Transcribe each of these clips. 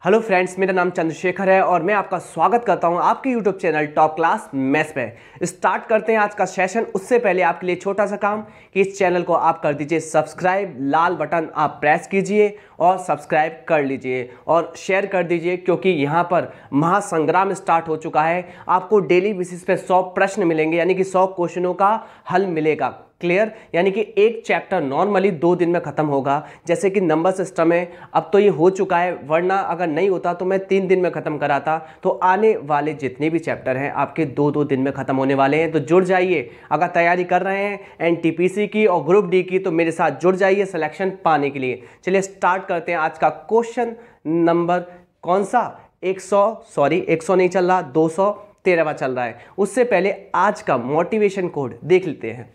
Hello friends, मेरा नाम चंद्रशेखर है और मैं आपका स्वागत करता हूं आपके YouTube channel top class maths पे। स्टार्ट करते हैं आज का सेशन। उससे पहले आपके लिए छोटा सा काम कि इस चैनल को आप कर दीजिए सब्सक्राइब। लाल बटन आप प्रेस कीजिए और सब्सक्राइब कर लीजिए और शेयर कर दीजिए, क्योंकि यहाँ पर महासंग्राम स्टार्ट हो चुका है। आपको डेली बेसिस पे 100 प्रश्न मिलेंगे, यानी कि 100 क्वेश्चनों का हल मिलेगा। क्लियर? यानी कि एक चैप्टर नॉर्मली 2 दिन में खत्म होगा, जैसे कि नंबर सिस्टम है। अब तो ये हो चुका है, वरना अगर नहीं होता तो मैं 3 दिन में खत्म कराता। तो आने वाले जितने भी चैप्टर हैं आपके 2-2 दिन में खत्म होने वाले हैं। तो जुड़ जाइए। अगर तैयारी कर रहे हैं एनटीपीसी की और ग्रुप डी की, तो मेरे साथ जुड़ जाइए सिलेक्शन पाने के लिए। चलिए स्टार्ट करते हैं आज का क्वेश्चन नंबर कौन सा 100 नहीं चल रहा, 213वां चल रहा है। उससे पहले आज का मोटिवेशन कोड देख लेते हैं।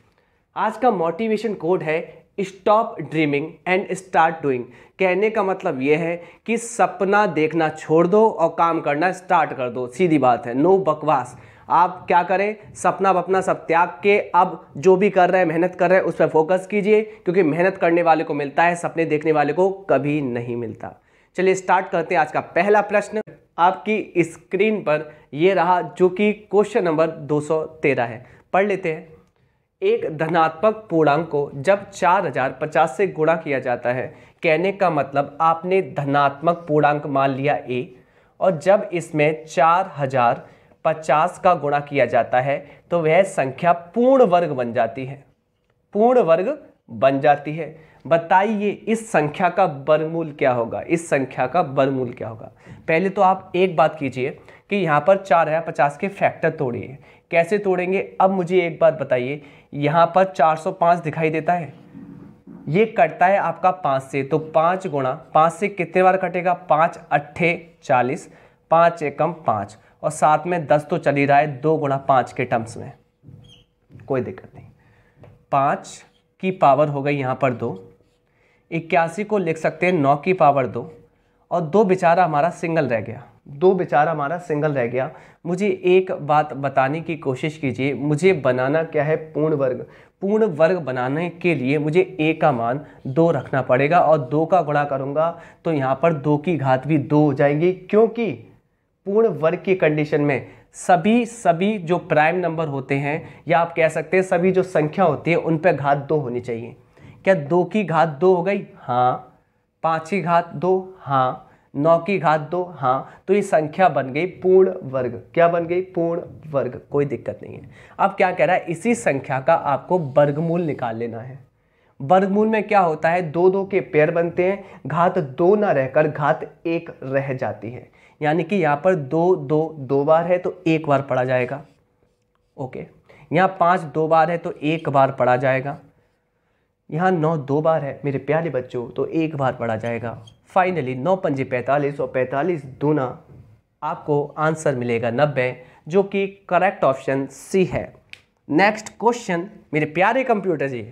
आज का मोटिवेशन कोड है stop dreaming and start doing. कहने का मतलब यह है कि सपना देखना छोड़ दो और काम करना स्टार्ट कर दो। सीधी बात है, नो बकवास। आप क्या करें, सपना वपना सब त्याग के अब जो भी कर रहे हैं, मेहनत कर रहे हैं, उस पर फोकस कीजिए, क्योंकि मेहनत करने वाले को मिलता है, सपने देखने वाले को कभी नहीं मिलता। चलिए स्टार्ट करते हैं आज का पहला प्रश्न। आपकी स्क्रीन पर यह रहा, जो कि क्वेश्चन नंबर 213 है। पढ़ लेते हैं। एक धनात्मक पूर्णांक को जब 4050 से गुणा किया जाता है, कहने का मतलब आपने धनात्मक पूर्णांक मान लिया a, और जब इसमें 4050 का गुणा किया जाता है तो वह संख्या पूर्ण वर्ग बन जाती है। पूर्ण वर्ग बन जाती है। बताइए इस संख्या का वर्गमूल क्या होगा? इस संख्या का वर्गमूल क्या होगा? पहले तो आप एक बात कीजिए कि यहाँ पर 4050 के फैक्टर तोड़िए। कैसे तोड़ेंगे? अब मुझे एक बात बताइए, यहाँ पर 405 दिखाई देता है, ये कटता है आपका 5 से, तो 5 गुणा 5 से कितने बार कटेगा? 5 अट्ठे 40, 5 एकम 5, और साथ में 10 तो चल ही रहा है 2 गुणा 5 के टर्म्स में, कोई दिक्कत नहीं। 5 की पावर हो गई यहाँ पर 2, 81 को लिख सकते हैं 9 की पावर 2, और 2 बेचारा हमारा सिंगल रह गया। 2 बेचारा हमारा सिंगल रह गया। मुझे एक बात बताने की कोशिश कीजिए, मुझे बनाना क्या है? पूर्ण वर्ग। पूर्ण वर्ग बनाने के लिए मुझे a का मान 2 रखना पड़ेगा, और 2 का गुणा करूंगा तो यहाँ पर 2 की घात भी 2 हो जाएंगी, क्योंकि पूर्ण वर्ग की कंडीशन में सभी जो प्राइम नंबर होते हैं, या आप कह सकते हैं सभी जो संख्या होती है, उन पर घात 2 होनी चाहिए। क्या 2 की घात 2 हो गई? हाँ। 5 की घात 2? हाँ। 9 की घात 2? हाँ। तो ये संख्या बन गई पूर्ण वर्ग। क्या बन गई? पूर्ण वर्ग। कोई दिक्कत नहीं है। अब क्या कह रहा है, इसी संख्या का आपको वर्गमूल निकाल लेना है। वर्गमूल में क्या होता है, 2-2 के पेयर बनते हैं, घात 2 ना रहकर घात 1 रह जाती है। यानी कि यहाँ पर 2 बार है तो 1 बार पढ़ा जाएगा। ओके। यहाँ 5 2 बार है तो 1 बार पढ़ा जाएगा। यहाँ 9 2 बार है मेरे प्यारे बच्चों, तो 1 बार पढ़ा जाएगा। फाइनली 9 पंजे 45 और 45 दूना आपको आंसर मिलेगा 90, जो कि करेक्ट ऑप्शन सी है। नेक्स्ट क्वेश्चन मेरे प्यारे कंप्यूटर जी।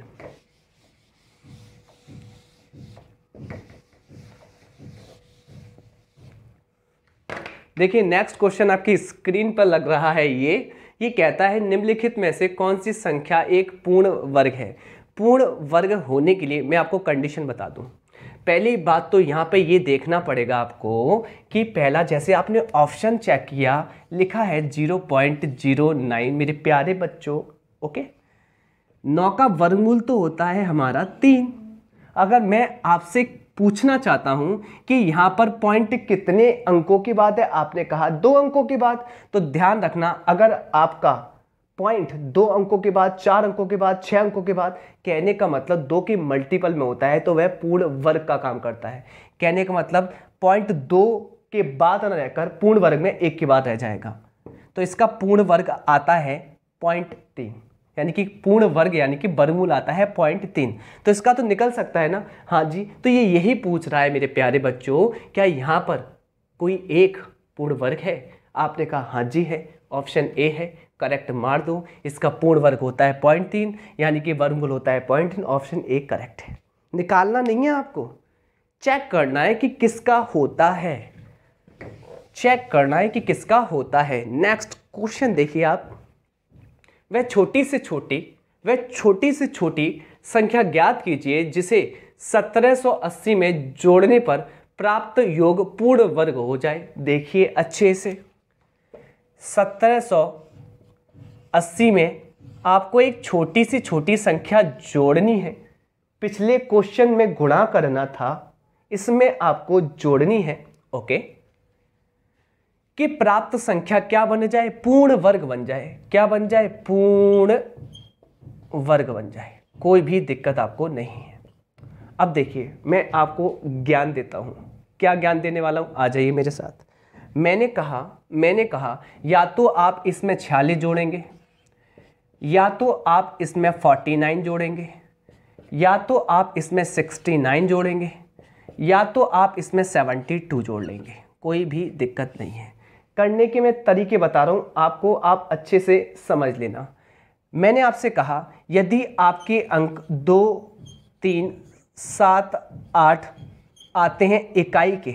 देखिए नेक्स्ट क्वेश्चन आपकी स्क्रीन पर लग रहा है। ये कहता है निम्नलिखित में से कौन सी संख्या एक पूर्ण वर्ग है? पूर्ण वर्ग होने के लिए मैं आपको कंडीशन बता दूं। पहली बात तो यहाँ पे ये देखना पड़ेगा आपको कि पहला, जैसे आपने ऑप्शन चेक किया, लिखा है 0.09 मेरे प्यारे बच्चों। ओके। 9 का वर्गमूल तो होता है हमारा 3। अगर मैं आपसे पूछना चाहता हूं कि यहाँ पर पॉइंट कितने अंकों की बात है, आपने कहा 2 अंकों की बात, तो ध्यान रखना, अगर आपका पॉइंट 2 अंकों के बाद, 4 अंकों के बाद, 6 अंकों के बाद, कहने का मतलब 2 की मल्टीपल में होता है, तो वह पूर्ण वर्ग का काम करता है। कहने का मतलब पॉइंट 2 के बाद न रहकर पूर्ण वर्ग में 1 के बाद रह जाएगा, तो इसका पूर्ण वर्ग आता है 0.3, यानी कि पूर्ण वर्ग यानी कि वर्गमूल आता है 0.3। तो इसका तो निकल सकता है ना? हाँ जी। तो ये यही पूछ रहा है मेरे प्यारे बच्चों, क्या यहाँ पर कोई एक पूर्ण वर्ग है? आपने कहा हाँ जी है, ऑप्शन ए है, करेक्ट मार दो। इसका पूर्ण वर्ग होता है 0.3, यानी कि वर्गमूल होता है 0.3। ऑप्शन ए करेक्ट है। निकालना नहीं है आपको, चेक करना है कि किसका होता है, चेक करना है कि किसका होता है। नेक्स्ट क्वेश्चन देखिए आप। वह छोटी से छोटी संख्या ज्ञात कीजिए जिसे 1780 में जोड़ने पर प्राप्त योग पूर्ण वर्ग हो जाए। देखिए अच्छे से, 1780 में आपको एक छोटी सी छोटी संख्या जोड़नी है। पिछले क्वेश्चन में गुणा करना था, इसमें आपको जोड़नी है। ओके, कि प्राप्त संख्या क्या बन जाए, पूर्ण वर्ग बन जाए। क्या बन जाए, पूर्ण वर्ग बन जाए। कोई भी दिक्कत आपको नहीं है। अब देखिए मैं आपको ज्ञान देता हूं। क्या ज्ञान देने वाला हूं, आ जाइए मेरे साथ। मैंने कहा या तो आप इसमें 46 जोड़ेंगे, या तो आप इसमें 49 जोड़ेंगे, या तो आप इसमें 69 जोड़ेंगे, या तो आप इसमें 72 जोड़ लेंगे। कोई भी दिक्कत नहीं है। करने के मैं तरीके बता रहा हूं आपको, आप अच्छे से समझ लेना। मैंने आपसे कहा यदि आपके अंक 2, 3, 7, 8 आते हैं इकाई के,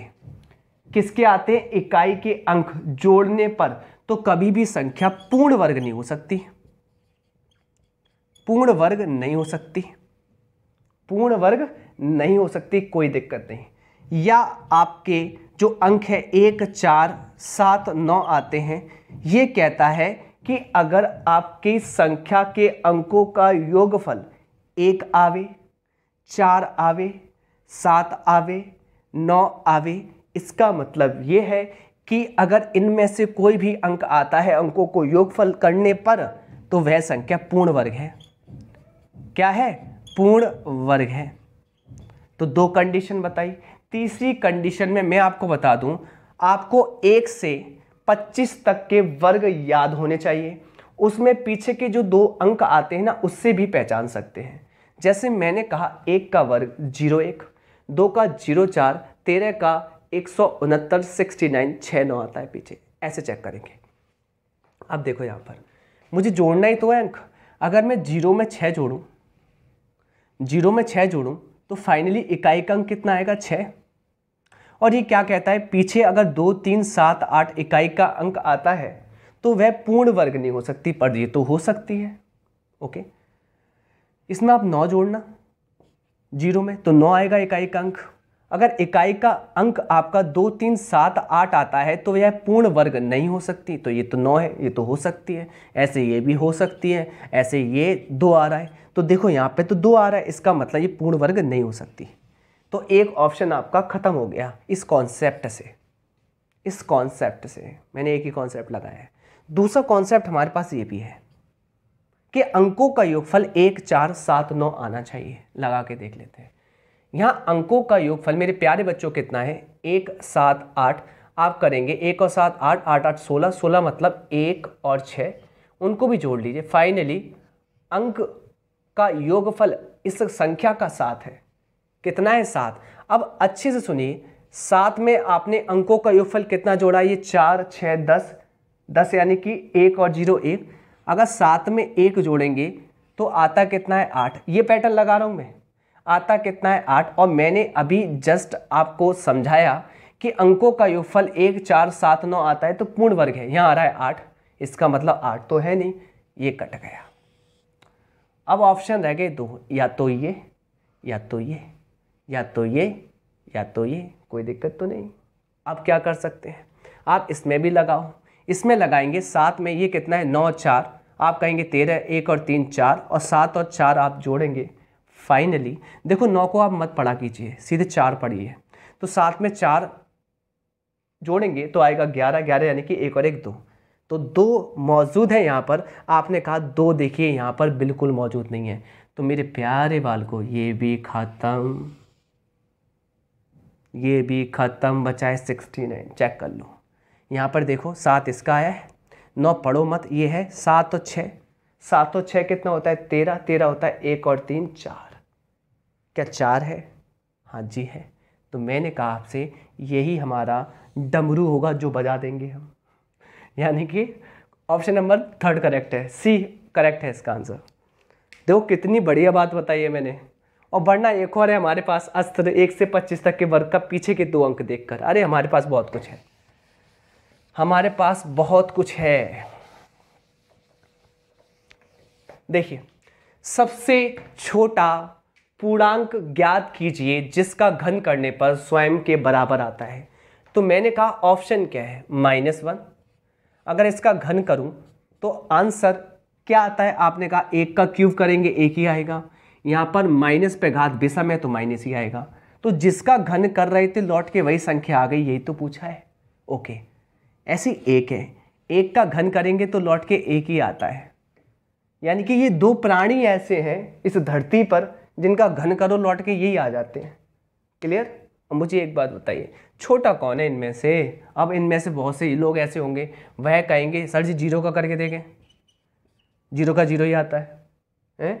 किसके आते हैं, इकाई के अंक जोड़ने पर, तो कभी भी संख्या पूर्ण वर्ग नहीं हो सकती। पूर्ण वर्ग नहीं हो सकती, पूर्ण वर्ग नहीं हो सकती, कोई दिक्कत नहीं। या आपके जो अंक है 1, 4, 7, 9 आते हैं, ये कहता है कि अगर आपकी संख्या के अंकों का योगफल 1 आवे, 4 आवे, 7 आवे, 9 आवे, इसका मतलब ये है कि अगर इनमें से कोई भी अंक आता है अंकों को योगफल करने पर, तो वह संख्या पूर्ण वर्ग है। क्या है, पूर्ण वर्ग है। तो 2 कंडीशन बताई। तीसरी कंडीशन में मैं आपको बता दूं, आपको 1 से 25 तक के वर्ग याद होने चाहिए। उसमें पीछे के जो 2 अंक आते हैं ना, उससे भी पहचान सकते हैं। जैसे मैंने कहा 1 का वर्ग 01, 2 का 04, 13 का 169, 69, 6 9 आता है पीछे, ऐसे चेक करेंगे। अब देखो यहाँ पर मुझे जोड़ना ही तो है अंक। अगर मैं 0 में 6 जोड़ूं, 0 में 6 जोड़ूं, तो फाइनली इकाई का अंक कितना आएगा, 6। और ये क्या कहता है, पीछे अगर 2, 3, 7, 8 इकाई का अंक आता है तो वह पूर्ण वर्ग नहीं हो सकती, पर ये तो हो सकती है। ओके, इसमें आप 9 जोड़ना 0 में, तो 9 आएगा इकाई का अंक। अगर इकाई का अंक आपका 2, 3, 7, 8 आता है तो यह पूर्ण वर्ग नहीं हो सकती, तो ये तो 9 है, ये तो हो सकती है। ऐसे ये भी हो सकती है, ऐसे ये 2 आ रहा है, तो देखो यहाँ पे तो 2 आ रहा है, इसका मतलब ये पूर्ण वर्ग नहीं हो सकती। तो एक ऑप्शन आपका खत्म हो गया इस कॉन्सेप्ट से। इस कॉन्सेप्ट से मैंने एक ही कॉन्सेप्ट लगाया है। दूसरा कॉन्सेप्ट हमारे पास ये भी है कि अंकों का योगफल 1, 4, 7, 9 आना चाहिए। लगा के देख लेते हैं। यहाँ अंकों का योगफल मेरे प्यारे बच्चों कितना है, 1, 7, 8। आप करेंगे 1 और 7, 8, 8, 8, 16, 16 मतलब 1 और 6, उनको भी जोड़ लीजिए। फाइनली अंक का योगफल इस संख्या का 7 है। कितना है, 7। अब अच्छे से सुनिए, 7 में आपने अंकों का योगफल कितना जोड़ा, ये 4, 6, 10, 10 यानी कि 1 और 0 1। अगर 7 में 1 जोड़ेंगे तो आता कितना है, 8। ये पैटर्न लगा रहा हूँ मैं, आता कितना है, 8। और मैंने अभी जस्ट आपको समझाया कि अंकों का योगफल 1, 4, 7, 9 आता है तो पूर्ण वर्ग है। यहाँ आ रहा है 8, इसका मतलब 8 तो है नहीं, ये कट गया। अब ऑप्शन रह गए 2, या तो ये, या तो ये, या तो ये, या तो ये। कोई दिक्कत तो नहीं। अब क्या कर सकते हैं, आप इसमें भी लगाओ। इसमें लगाएंगे 7 में ये कितना है, 9, 4, आप कहेंगे 13, 1 और 3 4, और 7 और 4 आप जोड़ेंगे। फाइनली देखो 9 को आप मत पढ़ा कीजिए, सीधे 4 पढ़िए। तो 7 में 4 जोड़ेंगे तो आएगा 11, 11 यानी कि 1 और 1 2। तो 2 मौजूद है यहाँ पर। आपने कहा 2, देखिए यहाँ पर बिल्कुल मौजूद नहीं है। तो मेरे प्यारे बाल को ये भी खत्म, ये भी खत्म, बचा है 69। चेक कर लो, यहाँ पर देखो 7 इसका आया है, 9 पढ़ो मत, ये है 7 और 6, 7 और 6 कितना होता है, 13, 13 होता है 1 और 3 4। क्या 4 है, हाँ जी है। तो मैंने कहा आपसे यही हमारा डमरू होगा जो बजा देंगे हम, यानी कि ऑप्शन नंबर 3 करेक्ट है, सी करेक्ट है इसका आंसर। देखो कितनी बढ़िया बात बताई है मैंने। और वरना एक और है हमारे पास अस्त्र, 1 से 25 तक के वर्ग का पीछे के 2 अंक देखकर। अरे हमारे पास बहुत कुछ है, हमारे पास बहुत कुछ है। देखिए सबसे छोटा पूर्णांक ज्ञात कीजिए जिसका घन करने पर स्वयं के बराबर आता है। तो मैंने कहा ऑप्शन क्या है, -1। अगर इसका घन करूं तो आंसर क्या आता है, आपने कहा 1 का क्यूब करेंगे 1 ही आएगा, यहाँ पर माइनस पे घात विषम है तो माइनस ही आएगा। तो जिसका घन कर रहे थे लौट के वही संख्या आ गई, यही तो पूछा है। ओके, ऐसी 1 है, 1 का घन करेंगे तो लौट के 1 ही आता है। यानी कि ये 2 प्राणी ऐसे हैं इस धरती पर जिनका घन करो लौट के यही आ जाते हैं। क्लियर? मुझे एक बात बताइए, छोटा कौन है इनमें से? अब इनमें से बहुत से लोग ऐसे होंगे वह कहेंगे सर जी 0 का करके देखें, 0 का 0 ही आता है।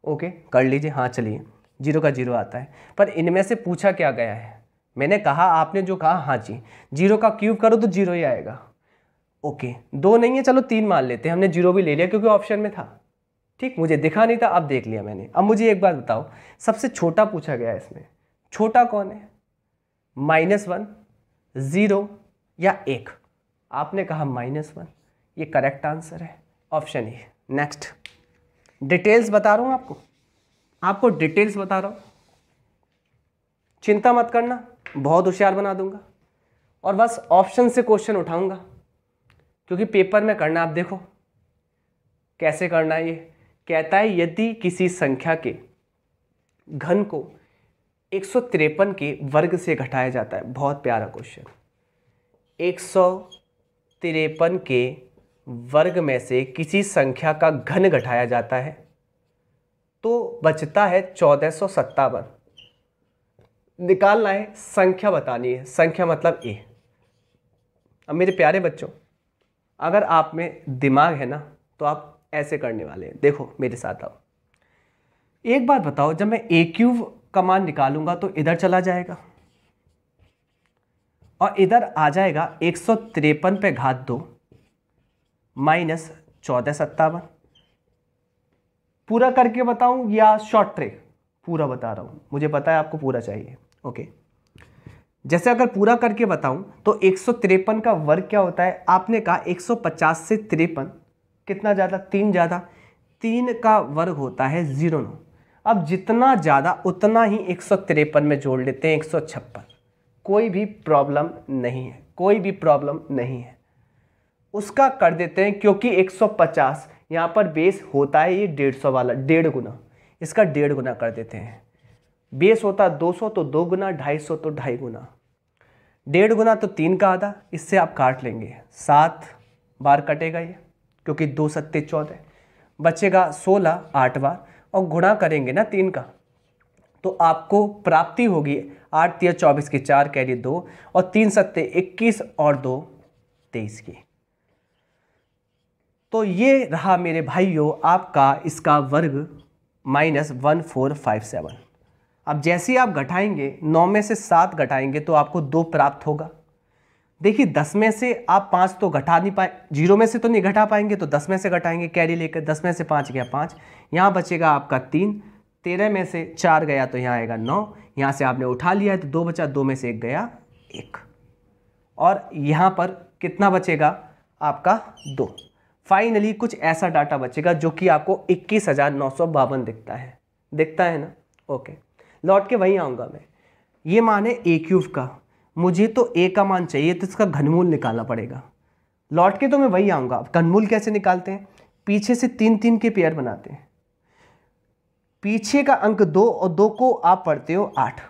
ओके, कर लीजिए। हाँ चलिए, 0 का 0 आता है, पर इनमें से पूछा क्या गया है? मैंने कहा, आपने जो कहा हाँ जी 0 का क्यूब करो तो 0 ही आएगा। ओके, 2 नहीं है, चलो 3 मान लेते हैं, हमने 0 भी ले लिया क्योंकि ऑप्शन में था। ठीक, मुझे दिखा नहीं था, अब देख लिया मैंने। अब मुझे एक बात बताओ, सबसे छोटा पूछा गया है इसमें, छोटा कौन है? -1, 0 या 1? आपने कहा -1, ये करेक्ट आंसर है, ऑप्शन ए। नेक्स्ट, डिटेल्स बता रहा हूं आपको डिटेल्स बता रहा हूं, चिंता मत करना, बहुत होशियार बना दूंगा और बस ऑप्शन से क्वेश्चन उठाऊंगा क्योंकि पेपर में करना। आप देखो कैसे करना है। ये कहता है यदि किसी संख्या के घन को 153 के वर्ग से घटाया जाता है, बहुत प्यारा क्वेश्चन, 153 के वर्ग में से किसी संख्या का घन घटाया जाता है तो बचता है 1457। निकालना है, संख्या बतानी है, संख्या मतलब ए। अब मेरे प्यारे बच्चों, अगर आप में दिमाग है ना तो आप ऐसे करने वाले हैं। देखो मेरे साथ आओ, एक बात बताओ, जब मैं ए क्यूब का मान निकालूंगा तो इधर चला जाएगा और इधर आ जाएगा 153 पे घात 2 माइनस 1457। पूरा करके बताऊं या शॉर्ट ट्रिक? पूरा बता रहा हूं, मुझे पता है आपको पूरा चाहिए। ओके, जैसे अगर पूरा करके बताऊं तो 153 का वर्ग क्या होता है? आपने कहा 150 से 53 कितना ज़्यादा? 3 ज़्यादा। 3 का वर्ग होता है 09। अब जितना ज़्यादा उतना ही 153 में जोड़ लेते हैं 156। कोई भी प्रॉब्लम नहीं है, कोई भी प्रॉब्लम नहीं है। उसका कर देते हैं क्योंकि 150 यहाँ पर बेस होता है ये 150 वाला, 1.5 गुना, इसका 1.5 गुना कर देते हैं। बेस होता 200 तो 2 गुना, 250 तो 2.5 गुना, 1.5 गुना तो 3 का आधा, इससे आप काट लेंगे, 7 बार कटेगा ये क्योंकि 2 सत्ते 14, बचेगा 16 8 बार, और गुणा करेंगे ना 3 का तो आपको प्राप्ति होगी 8 तिया 24 की 4 कैरी 2 और 3 सत्ते 21 और 2 23 की। तो ये रहा मेरे भाइयों आपका इसका वर्ग -1457। अब जैसे ही आप घटाएंगे 9 में से 7 घटाएंगे तो आपको 2 प्राप्त होगा। देखिए 10 में से आप 5 तो घटा नहीं पाए, 0 में से तो नहीं घटा पाएंगे तो 10 में से घटाएंगे कैरी लेकर, 10 में से 5 गया 5, यहाँ बचेगा आपका 3, 13 में से 4 गया तो यहाँ आएगा 9, यहाँ से आपने उठा लिया है तो 2 बचा, 2 में से 1 गया 1, और यहाँ पर कितना बचेगा आपका 2। फाइनली कुछ ऐसा डाटा बचेगा जो कि आपको 21,952 दिखता है ना। ओके, लौट के वहीं आऊँगा मैं। ये मान है ए क्यूब का, मुझे तो ए का मान चाहिए तो इसका घनमूल निकालना पड़ेगा। लौट के तो मैं वही आऊँगा। घनमूल कैसे निकालते हैं? पीछे से 3 3 के पेयर बनाते हैं। पीछे का अंक 2 और 2 को आप पढ़ते हो 8,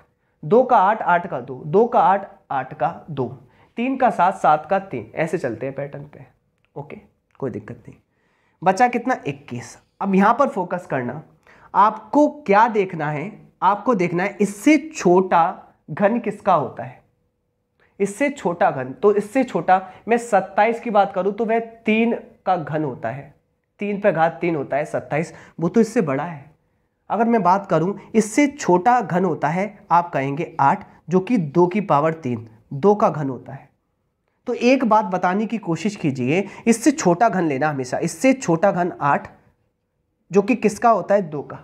2 का 8 8 का 2, 2 का 8 8 का 2, 3 का 7 7 का 3, ऐसे चलते हैं पैटर्न पे। ओके, कोई दिक्कत नहीं। बचा कितना? 21। अब यहाँ पर फोकस करना, आपको क्या देखना है? आपको देखना है इससे छोटा घन किसका होता है, इससे छोटा घन। तो इससे छोटा, मैं 27 की बात करूं तो वह 3 का घन होता है, 3 पे घात 3 होता है 27, वो तो इससे बड़ा है। अगर मैं बात करूं इससे छोटा घन होता है, आप कहेंगे 8, जो कि 2 की पावर 3, 2 का घन होता है। तो एक बात बताने की कोशिश कीजिए, इससे छोटा घन लेना हमेशा, इससे छोटा घन 8 जो कि किसका होता है? 2 का,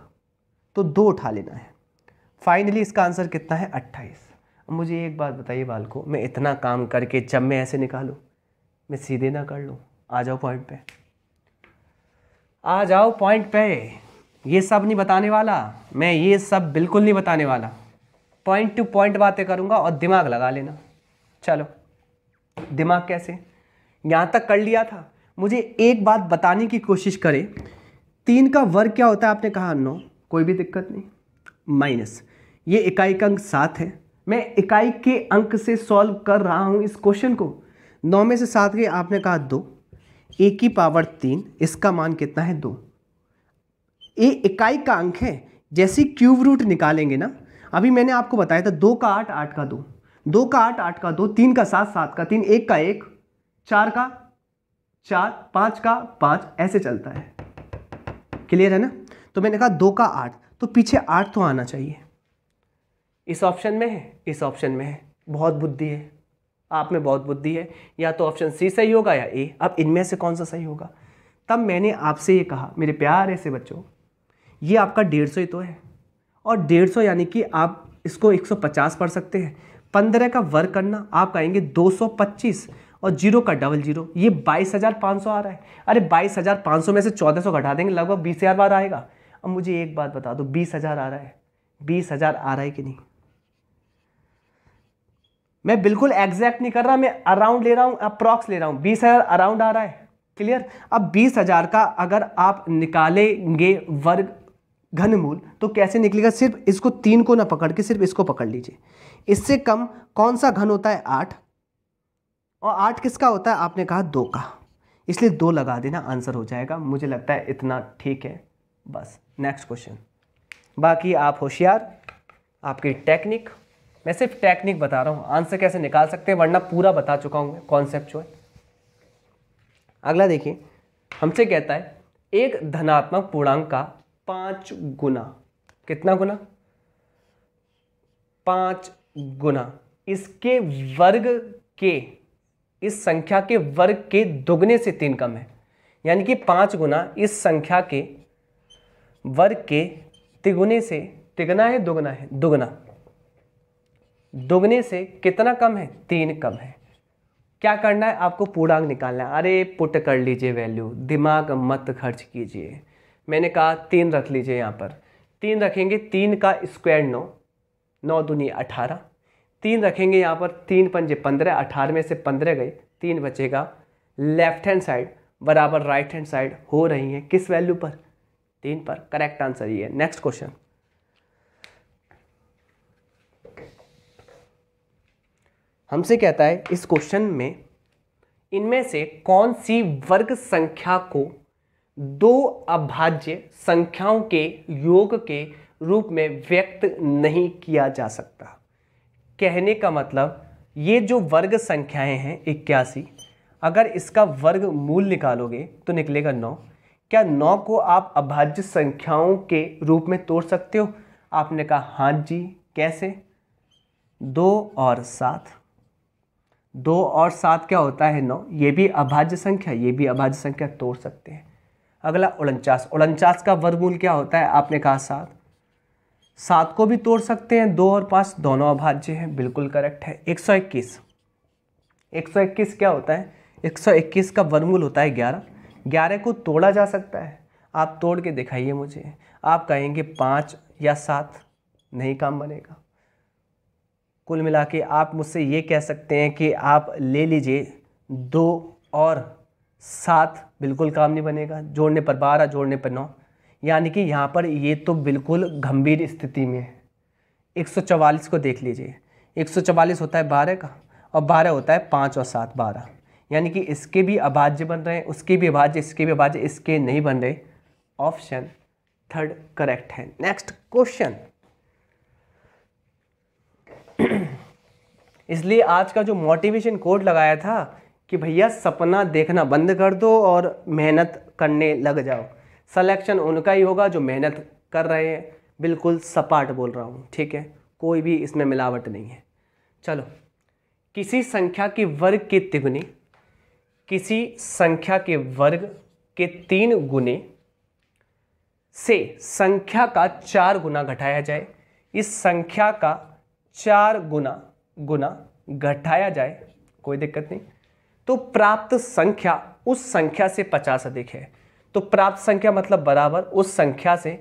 तो 2 उठा लेना है। फाइनली इसका आंसर कितना है? 28। मुझे एक बात बताइए बालको, मैं इतना काम करके जब मैं ऐसे निकालूं, मैं सीधे ना कर लूं? आ जाओ पॉइंट पे, आ जाओ पॉइंट पे। ये सब नहीं बताने वाला मैं, ये सब बिल्कुल नहीं बताने वाला। पॉइंट टू पॉइंट बातें करूंगा और दिमाग लगा लेना। चलो, दिमाग कैसे, यहाँ तक कर लिया था। मुझे एक बात बताने की कोशिश करें, 3 का वर्ग क्या होता है, आपने कहा 9, कोई भी दिक्कत नहीं। माइनस ये इकाई का अंक 7 है, मैं इकाई के अंक से सॉल्व कर रहा हूँ इस क्वेश्चन को। 9 में से 7 गए, आपने कहा 2, a की पावर 3, इसका मान कितना है 2। ये इकाई का अंक है, जैसे क्यूब रूट निकालेंगे ना, अभी मैंने आपको बताया था 2 का 8, 8 का 2, 2 का 8, 8 का 2, 3 का 7, 7 का 3, 1 का 1, 4 का 4, 5 का 5, ऐसे चलता है। क्लियर है ना? तो मैंने कहा 2 का 8, तो पीछे 8 तो आना चाहिए। इस ऑप्शन में है, इस ऑप्शन में है। बहुत बुद्धि है आप में, बहुत बुद्धि है। या तो ऑप्शन सी सही होगा या ए। अब इनमें से कौन सा सही होगा? तब मैंने आपसे ये कहा मेरे प्यारे से बच्चों, ये आपका 150 ही तो है, और 150 यानी कि आप इसको 150 पढ़ सकते हैं। 15 का वर्ग करना, आप कहेंगे 225, और 0 का डबल 0, ये 22,500 आ रहा है। अरे 22,500 में से 1400 घटा देंगे, लगभग 20,000 बार आएगा। अब मुझे एक बात बता दो, 20,000 आ रहा है, 20,000 आ रहा है कि नहीं? मैं बिल्कुल एग्जैक्ट नहीं कर रहा, मैं अराउंड ले रहा हूं, अप्रॉक्स ले रहा हूं। 20,000 अराउंड आ रहा है। क्लियर? अब 20,000 का अगर आप निकालेंगे वर्ग घनमूल तो कैसे निकलेगा? सिर्फ इसको 3 को ना पकड़ के सिर्फ इसको पकड़ लीजिए। इससे कम कौन सा घन होता है? 8, और 8 किसका होता है? आपने कहा 2 का, इसलिए 2 लगा देना, आंसर हो जाएगा। मुझे लगता है इतना ठीक है। बस नेक्स्ट क्वेश्चन। बाकी आप होशियार, आपकी टेक्निक, मैं सिर्फ टेक्निक बता रहा हूँ, आंसर कैसे निकाल सकते हैं, वरना पूरा बता चुका हूँ मैं कॉन्सेप्चुअल। अगला देखिए, हमसे कहता है एक धनात्मक पूर्णांक का 5 गुना, कितना गुना? 5 गुना इसके वर्ग के, इस संख्या के वर्ग के दुगने से 3 कम है। यानी कि 5 गुना इस संख्या के वर्ग के तिगुने से, तिगुना है दुगना है? दुगना, दुगने से कितना कम है? 3 कम है। क्या करना है? आपको पूर्णांक निकालना है। अरे पुट कर लीजिए वैल्यू, दिमाग मत खर्च कीजिए। मैंने कहा 3 रख लीजिए, यहाँ पर 3 रखेंगे, 3 का स्क्वायर 9, 9 दूनी 18, 3 रखेंगे यहाँ पर, 3 पंजे 15, 18 में से 15 गए, 3 बचेगा। लेफ्ट हैंड साइड बराबर राइट हैंड साइड हो रही है किस वैल्यू पर? 3 पर। करेक्ट आंसर ये है। नेक्स्ट क्वेश्चन, हमसे कहता है इस क्वेश्चन में इनमें से कौन सी वर्ग संख्या को 2 अभाज्य संख्याओं के योग के रूप में व्यक्त नहीं किया जा सकता। कहने का मतलब ये जो वर्ग संख्याएं हैं 81, अगर इसका वर्ग मूल निकालोगे तो निकलेगा 9। क्या 9 को आप अभाज्य संख्याओं के रूप में तोड़ सकते हो? आपने कहा हाँ जी। कैसे? 2 और 7, 2 और 7 क्या होता है? 9। ये भी अभाज्य संख्या, ये भी अभाज्य संख्या, तोड़ सकते हैं। अगला 49, 49 का वर्गमूल क्या होता है? आपने कहा 7, 7 को भी तोड़ सकते हैं। 2 और 5 दोनों अभाज्य हैं, बिल्कुल करेक्ट है। 121, 121 क्या होता है? 121 का वर्गमूल होता है 11, 11 को तोड़ा जा सकता है। आप तोड़ के दिखाइए मुझे। आप कहेंगे 5 या 7, नहीं काम बनेगा। कुल मिला के आप मुझसे ये कह सकते हैं कि आप ले लीजिए 2 और 7, बिल्कुल काम नहीं बनेगा। जोड़ने पर 12, जोड़ने पर 9, यानी कि यहाँ पर ये तो बिल्कुल गंभीर स्थिति में है। 144 को देख लीजिए, 144 होता है 12 का, और 12 होता है 5 और 7 12, यानी कि इसके भी अभाज्य बन रहे हैं, उसके भी अभाज्य, इसके भी अभाज्य, इसके नहीं बन रहे। ऑप्शन 3 करेक्ट है। Next question. इसलिए आज का जो मोटिवेशन कोड लगाया था कि भैया सपना देखना बंद कर दो और मेहनत करने लग जाओ। सिलेक्शन उनका ही होगा जो मेहनत कर रहे हैं। बिल्कुल सपाट बोल रहा हूँ, ठीक है? कोई भी इसमें मिलावट नहीं है। चलो, किसी संख्या के वर्ग के तिगुने किसी संख्या के वर्ग के 3 गुने से संख्या का 4 गुना घटाया जाए। इस संख्या का 4 गुना घटाया जाए, कोई दिक्कत नहीं, तो प्राप्त संख्या उस संख्या से 50 अधिक है। तो प्राप्त संख्या मतलब बराबर उस संख्या से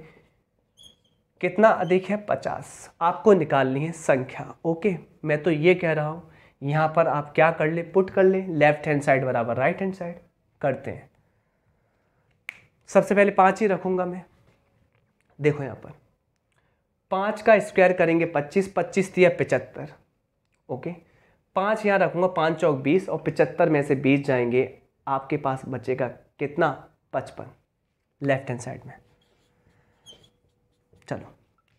कितना अधिक है 50। आपको निकालनी है संख्या। ओके, मैं तो ये कह रहा हूँ यहाँ पर आप क्या कर ले, पुट कर ले, लेफ्ट हैंड साइड बराबर राइट हैंड साइड करते हैं। सबसे पहले 5 ही रखूँगा मैं। देखो यहाँ पर 5 का स्क्वायर करेंगे 25, 25 दिया 75। ओके, 5 यहाँ रखूँगा, 5 चौक 20 और 75 में से 20 जाएंगे, आपके पास बचेगा कितना 55 लेफ्ट हैंड साइड में। चलो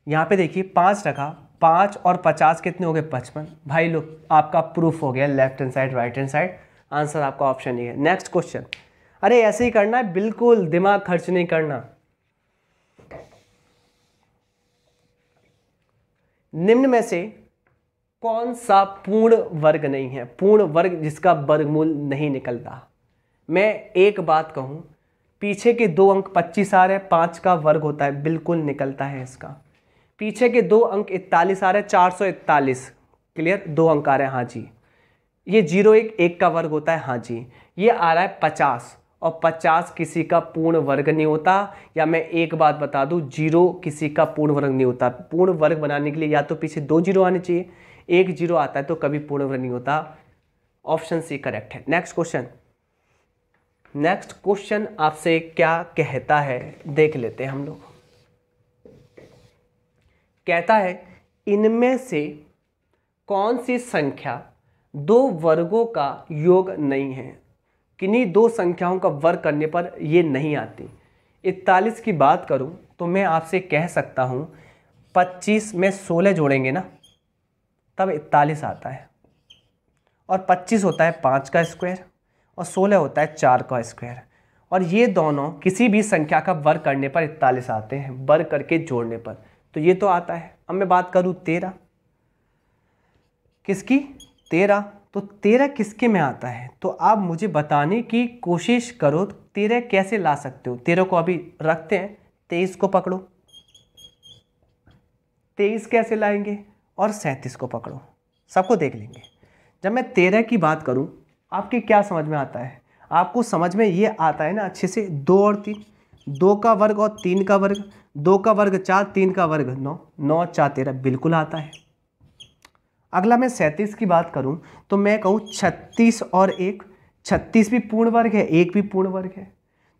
यहाँ पे देखिए 5 रखा, 5 और 50 कितने हो गए 55। भाई लोग आपका प्रूफ हो गया left hand side right hand side, answer आपका ऑप्शन ही है। Next question. अरे ऐसे ही करना है, बिल्कुल दिमाग खर्च नहीं करना। निम्न में से कौन सा पूर्ण वर्ग नहीं है, पूर्ण वर्ग जिसका वर्गमूल नहीं निकलता। मैं एक बात कहूं, पीछे के 2 अंक 25 आ रहे हैं, 5 का वर्ग होता है, बिल्कुल निकलता है इसका। पीछे के 2 अंक 41 आ रहे हैं, 441, क्लियर, 2 अंक आ रहे हैं, हाँ जी। ये 01 1 का वर्ग होता है, हाँ जी। ये आ रहा है 50 और 50 किसी का पूर्ण वर्ग नहीं होता। या मैं एक बात बता दूं, 0 किसी का पूर्ण वर्ग नहीं होता। पूर्ण वर्ग बनाने के लिए या तो पीछे 2 0 आने चाहिए, 1 0 आता है तो कभी पूर्ण वर्ग नहीं होता। ऑप्शन सी करेक्ट है। Next question. नेक्स्ट क्वेश्चन आपसे क्या कहता है देख लेते हैं हम लोग। कहता है इनमें से कौन सी संख्या 2 वर्गों का योग नहीं है। किन्हीं 2 संख्याओं का वर्ग करने पर ये नहीं आती। 41 की बात करूं तो मैं आपसे कह सकता हूं 25 में 16 जोड़ेंगे ना तब 41 आता है, और 25 होता है 5 का स्क्वायर और 16 होता है 4 का स्क्वायर, और ये दोनों किसी भी संख्या का वर्ग करने पर 41 आते हैं, वर्ग करके जोड़ने पर, तो ये तो आता है। अब मैं बात करूं 13 किसकी, 13, तो 13 किसके में आता है, तो आप मुझे बताने की कोशिश करो 13 कैसे ला सकते हो। 13 को अभी रखते हैं, 23 को पकड़ो, 23 कैसे लाएंगे, और 37 को पकड़ो, सबको देख लेंगे। जब मैं 13 की बात करूं आपके क्या समझ में आता है, आपको समझ में ये आता है ना अच्छे से, 2 और 3, 2 का वर्ग और 3 का वर्ग, 2 का वर्ग 4, 3 का वर्ग 9, 9 4 13, बिल्कुल आता है। अगला मैं 37 की बात करूं तो मैं कहूं 36 और 1, 36 भी पूर्ण वर्ग है, 1 भी पूर्ण वर्ग है,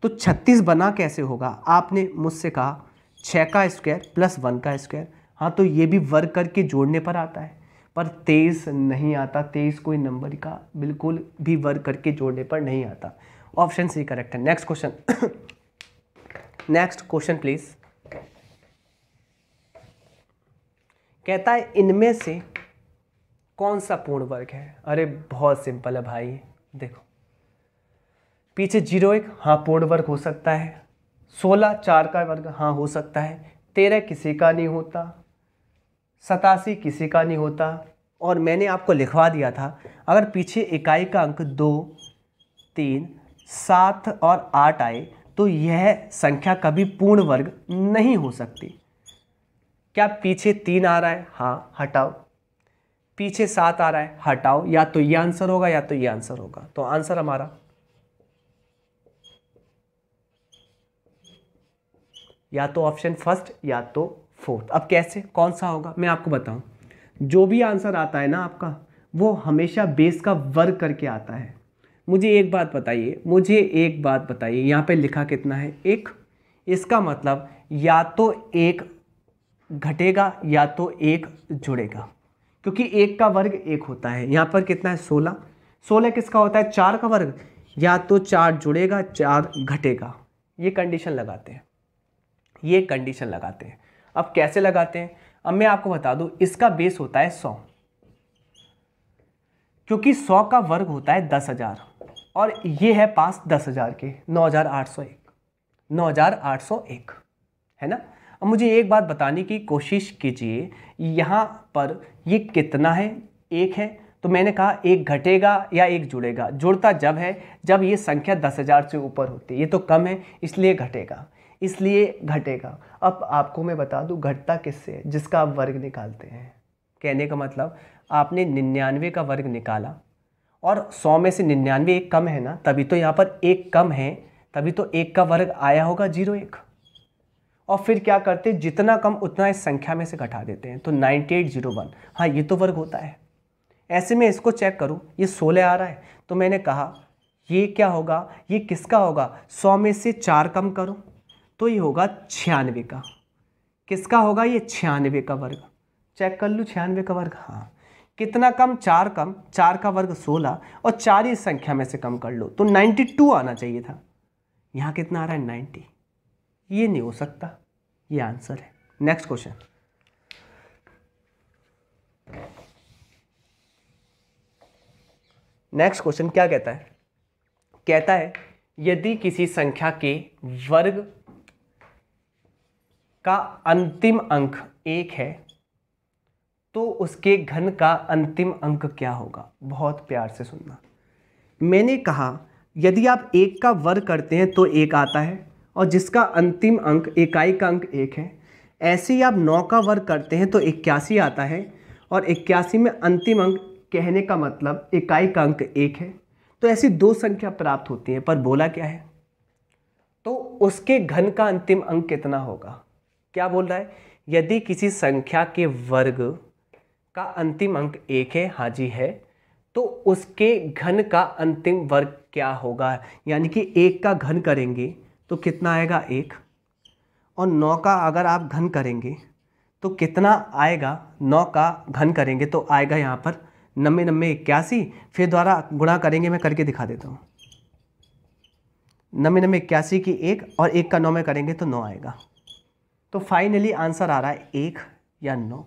तो 36 बना कैसे होगा। आपने मुझसे कहा 6 का स्क्वायर प्लस 1 का स्क्वायर, हाँ तो ये भी वर्ग करके जोड़ने पर आता है, पर 23 नहीं आता। 23 कोई नंबर का बिल्कुल भी वर्ग करके जोड़ने पर नहीं आता। ऑप्शन सी करेक्ट है। Next question. Next question please. कहता है इनमें से कौन सा पूर्ण वर्ग है। अरे बहुत सिंपल है भाई, देखो पीछे 01 हाँ पूर्ण वर्ग हो सकता है, 16 4 का वर्ग हाँ हो सकता है, 13 किसी का नहीं होता, 87 किसी का नहीं होता, और मैंने आपको लिखवा दिया था अगर पीछे इकाई का अंक 2 3 7 और 8 आए तो यह संख्या कभी पूर्ण वर्ग नहीं हो सकती। क्या पीछे 3 आ रहा है, हाँ हटाओ, पीछे 7 आ रहा है हटाओ, या तो ये आंसर होगा या तो ये आंसर होगा, तो आंसर हमारा या तो ऑप्शन फर्स्ट या तो फोर्थ। अब कैसे, कौन सा होगा मैं आपको बताऊं, जो भी आंसर आता है ना आपका वो हमेशा बेस का वर्ग करके आता है। मुझे एक बात बताइए, यहाँ पे लिखा कितना है 1, इसका मतलब या तो 1 घटेगा या तो 1 जुड़ेगा, क्योंकि 1 का वर्ग 1 होता है। यहाँ पर कितना है 16, 16 किसका होता है 4 का वर्ग, या तो 4 जुड़ेगा 4 घटेगा। ये कंडीशन लगाते हैं, ये कंडीशन लगाते हैं। अब कैसे लगाते हैं, अब मैं आपको बता दूं, इसका बेस होता है 100, क्योंकि 100 का वर्ग होता है 10,000 और ये है पास 10,000 के 9,801 है ना। अब मुझे एक बात बताने की कोशिश कीजिए, यहाँ पर ये कितना है 1 है, तो मैंने कहा 1 घटेगा या 1 जुड़ेगा, जुड़ता जब है जब ये संख्या 10,000 से ऊपर होती है, ये तो कम है इसलिए घटेगा, इसलिए घटेगा। अब आपको मैं बता दूं घटता किससे है, जिसका आप वर्ग निकालते हैं। कहने का मतलब आपने 99 का वर्ग निकाला और 100 में से 99 एक कम है ना, तभी तो यहाँ पर 1 कम है, तभी तो 1 का वर्ग आया होगा 01, और फिर क्या करते हैं, जितना कम उतना इस संख्या में से घटा देते हैं। तो 9801, हाँ ये तो वर्ग होता है। ऐसे में इसको चेक करूँ, ये 16 आ रहा है, तो मैंने कहा ये क्या होगा, ये किसका होगा, 100 में से 4 कम करो तो ये होगा 96 का। किसका होगा, ये 96 का वर्ग। चेक कर लूँ 96 का वर्ग, हाँ। कितना कम, 4 कम, 4 का वर्ग 16 और 4 ही इस संख्या में से कम कर लो तो 92 आना चाहिए था। यहाँ कितना आ रहा है, 90। ये नहीं हो सकता, ये आंसर है। नेक्स्ट क्वेश्चन, नेक्स्ट क्वेश्चन क्या कहता है, कहता है यदि किसी संख्या के वर्ग का अंतिम अंक 1 है तो उसके घन का अंतिम अंक क्या होगा। बहुत प्यार से सुनना। मैंने कहा यदि आप 1 का वर्ग करते हैं तो 1 आता है और जिसका अंतिम अंक, इकाई का अंक 1 है। ऐसे ही आप 9 का वर्ग करते हैं तो 81 आता है और 81 में अंतिम अंक, कहने का मतलब इकाई का अंक 1 है। तो ऐसी 2 संख्या प्राप्त होती हैं, पर बोला क्या है, तो उसके घन का अंतिम अंक कितना होगा। क्या बोल रहा है, यदि किसी संख्या के वर्ग का अंतिम अंक 1 है, हाँ जी है, तो उसके घन का अंतिम वर्ग क्या होगा। यानी कि 1 का घन करेंगे तो कितना आएगा 1, और 9 का अगर आप घन करेंगे तो कितना आएगा, 9 का घन करेंगे तो आएगा यहाँ पर 90 90 81, फिर द्वारा गुणा करेंगे, मैं करके दिखा देता हूँ। 90 90 81 की 1 और 1 का 9 में करेंगे तो 9 आएगा। तो फाइनली आंसर आ रहा है 1 या 9।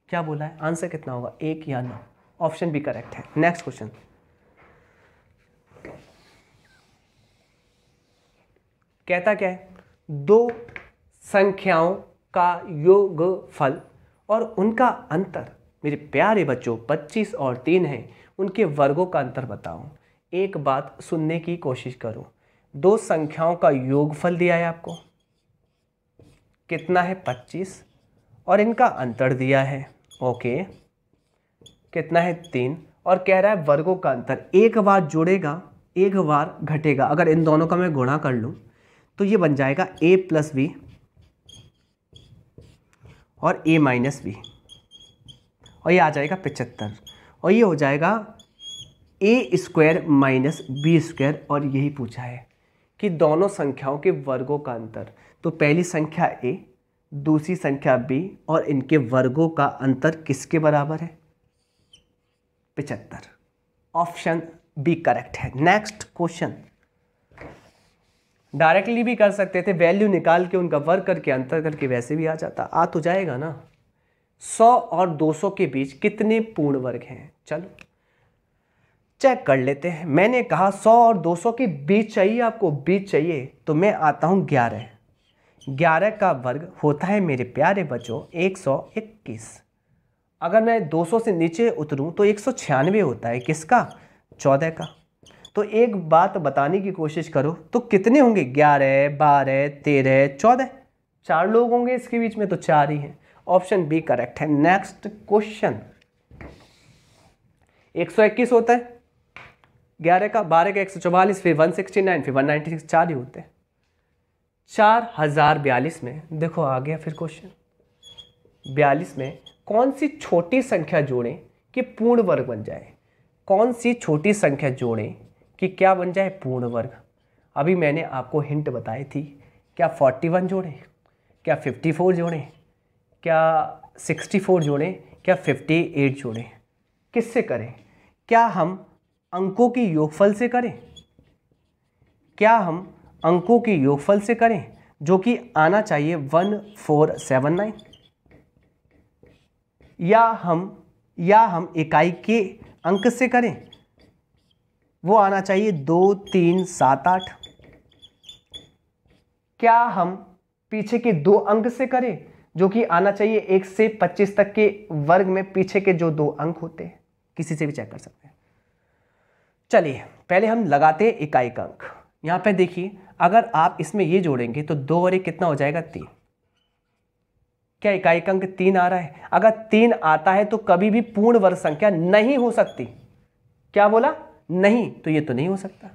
क्या बोला है, आंसर कितना होगा, 1 या 9। ऑप्शन बी करेक्ट है। नेक्स्ट क्वेश्चन, कहता क्या है, 2 संख्याओं का योगफल और उनका अंतर, मेरे प्यारे बच्चों 25 और 3 हैं, उनके वर्गों का अंतर बताओ। एक बात सुनने की कोशिश करो, 2 संख्याओं का योगफल दिया है आपको, कितना है 25, और इनका अंतर दिया है, ओके, कितना है 3, और कह रहा है वर्गों का अंतर। एक बार जोड़ेगा, एक बार घटेगा। अगर इन दोनों का मैं गुणा कर लूँ तो ये बन जाएगा a + b और a - b, और ये आ जाएगा 75, और ये हो जाएगा a² - b²। और यही पूछा है कि दोनों संख्याओं के वर्गों का अंतर। तो पहली संख्या a, दूसरी संख्या b, और इनके वर्गों का अंतर किसके बराबर है, 75। ऑप्शन बी करेक्ट है। नेक्स्ट क्वेश्चन, डायरेक्टली भी कर सकते थे, वैल्यू निकाल के उनका वर्ग करके अंतर करके वैसे भी आ जाता, आ तो जाएगा ना। 100 और 200 के बीच कितने पूर्ण वर्ग हैं, चलो चेक कर लेते हैं। मैंने कहा 100 और 200 के बीच चाहिए, आपको बीच चाहिए, तो मैं आता हूँ 11। 11 का वर्ग होता है मेरे प्यारे बच्चों 121। अगर मैं 200 से नीचे उतरूं तो 196 होता है, किसका, 14 का। तो एक बात बताने की कोशिश करो, तो कितने होंगे, 11 12 13 14, 4 लोग होंगे इसके बीच में, तो 4 ही हैं। ऑप्शन बी करेक्ट है। नेक्स्ट क्वेश्चन, 121 होता है 11 का, 12 का 144, फिर 169, फिर 196, 4 ही होते हैं। 4042 में देखो आ गया फिर क्वेश्चन, 42 में कौन सी छोटी संख्या जोड़ें कि पूर्ण वर्ग बन जाए। कौन सी छोटी संख्या जोड़ें कि क्या बन जाए, पूर्ण वर्ग। अभी मैंने आपको हिंट बताई थी, क्या 41 जोड़ें, क्या 54 जोड़ें, क्या 64 जोड़ें, क्या 58 जोड़ें। किससे करें, क्या हम अंकों की योगफल से करें, क्या हम अंकों की योगफल से करें, जो कि आना चाहिए 1479, या हम इकाई के अंक से करें, वो आना चाहिए 2 3 7 8। क्या हम पीछे के 2 अंक से करें, जो कि आना चाहिए 1 से 25 तक के वर्ग में पीछे के जो 2 अंक होते हैं। किसी से भी चेक कर सकते हैं। चलिए पहले हम लगाते हैं इकाई का अंक। यहां पे देखिए, अगर आप इसमें ये जोड़ेंगे तो 2 और 1 कितना हो जाएगा, 3। क्या इकाई का अंक 3 आ रहा है। अगर 3 आता है तो कभी भी पूर्ण वर्ग संख्या नहीं हो सकती। क्या बोला, नहीं, तो ये तो नहीं हो सकता।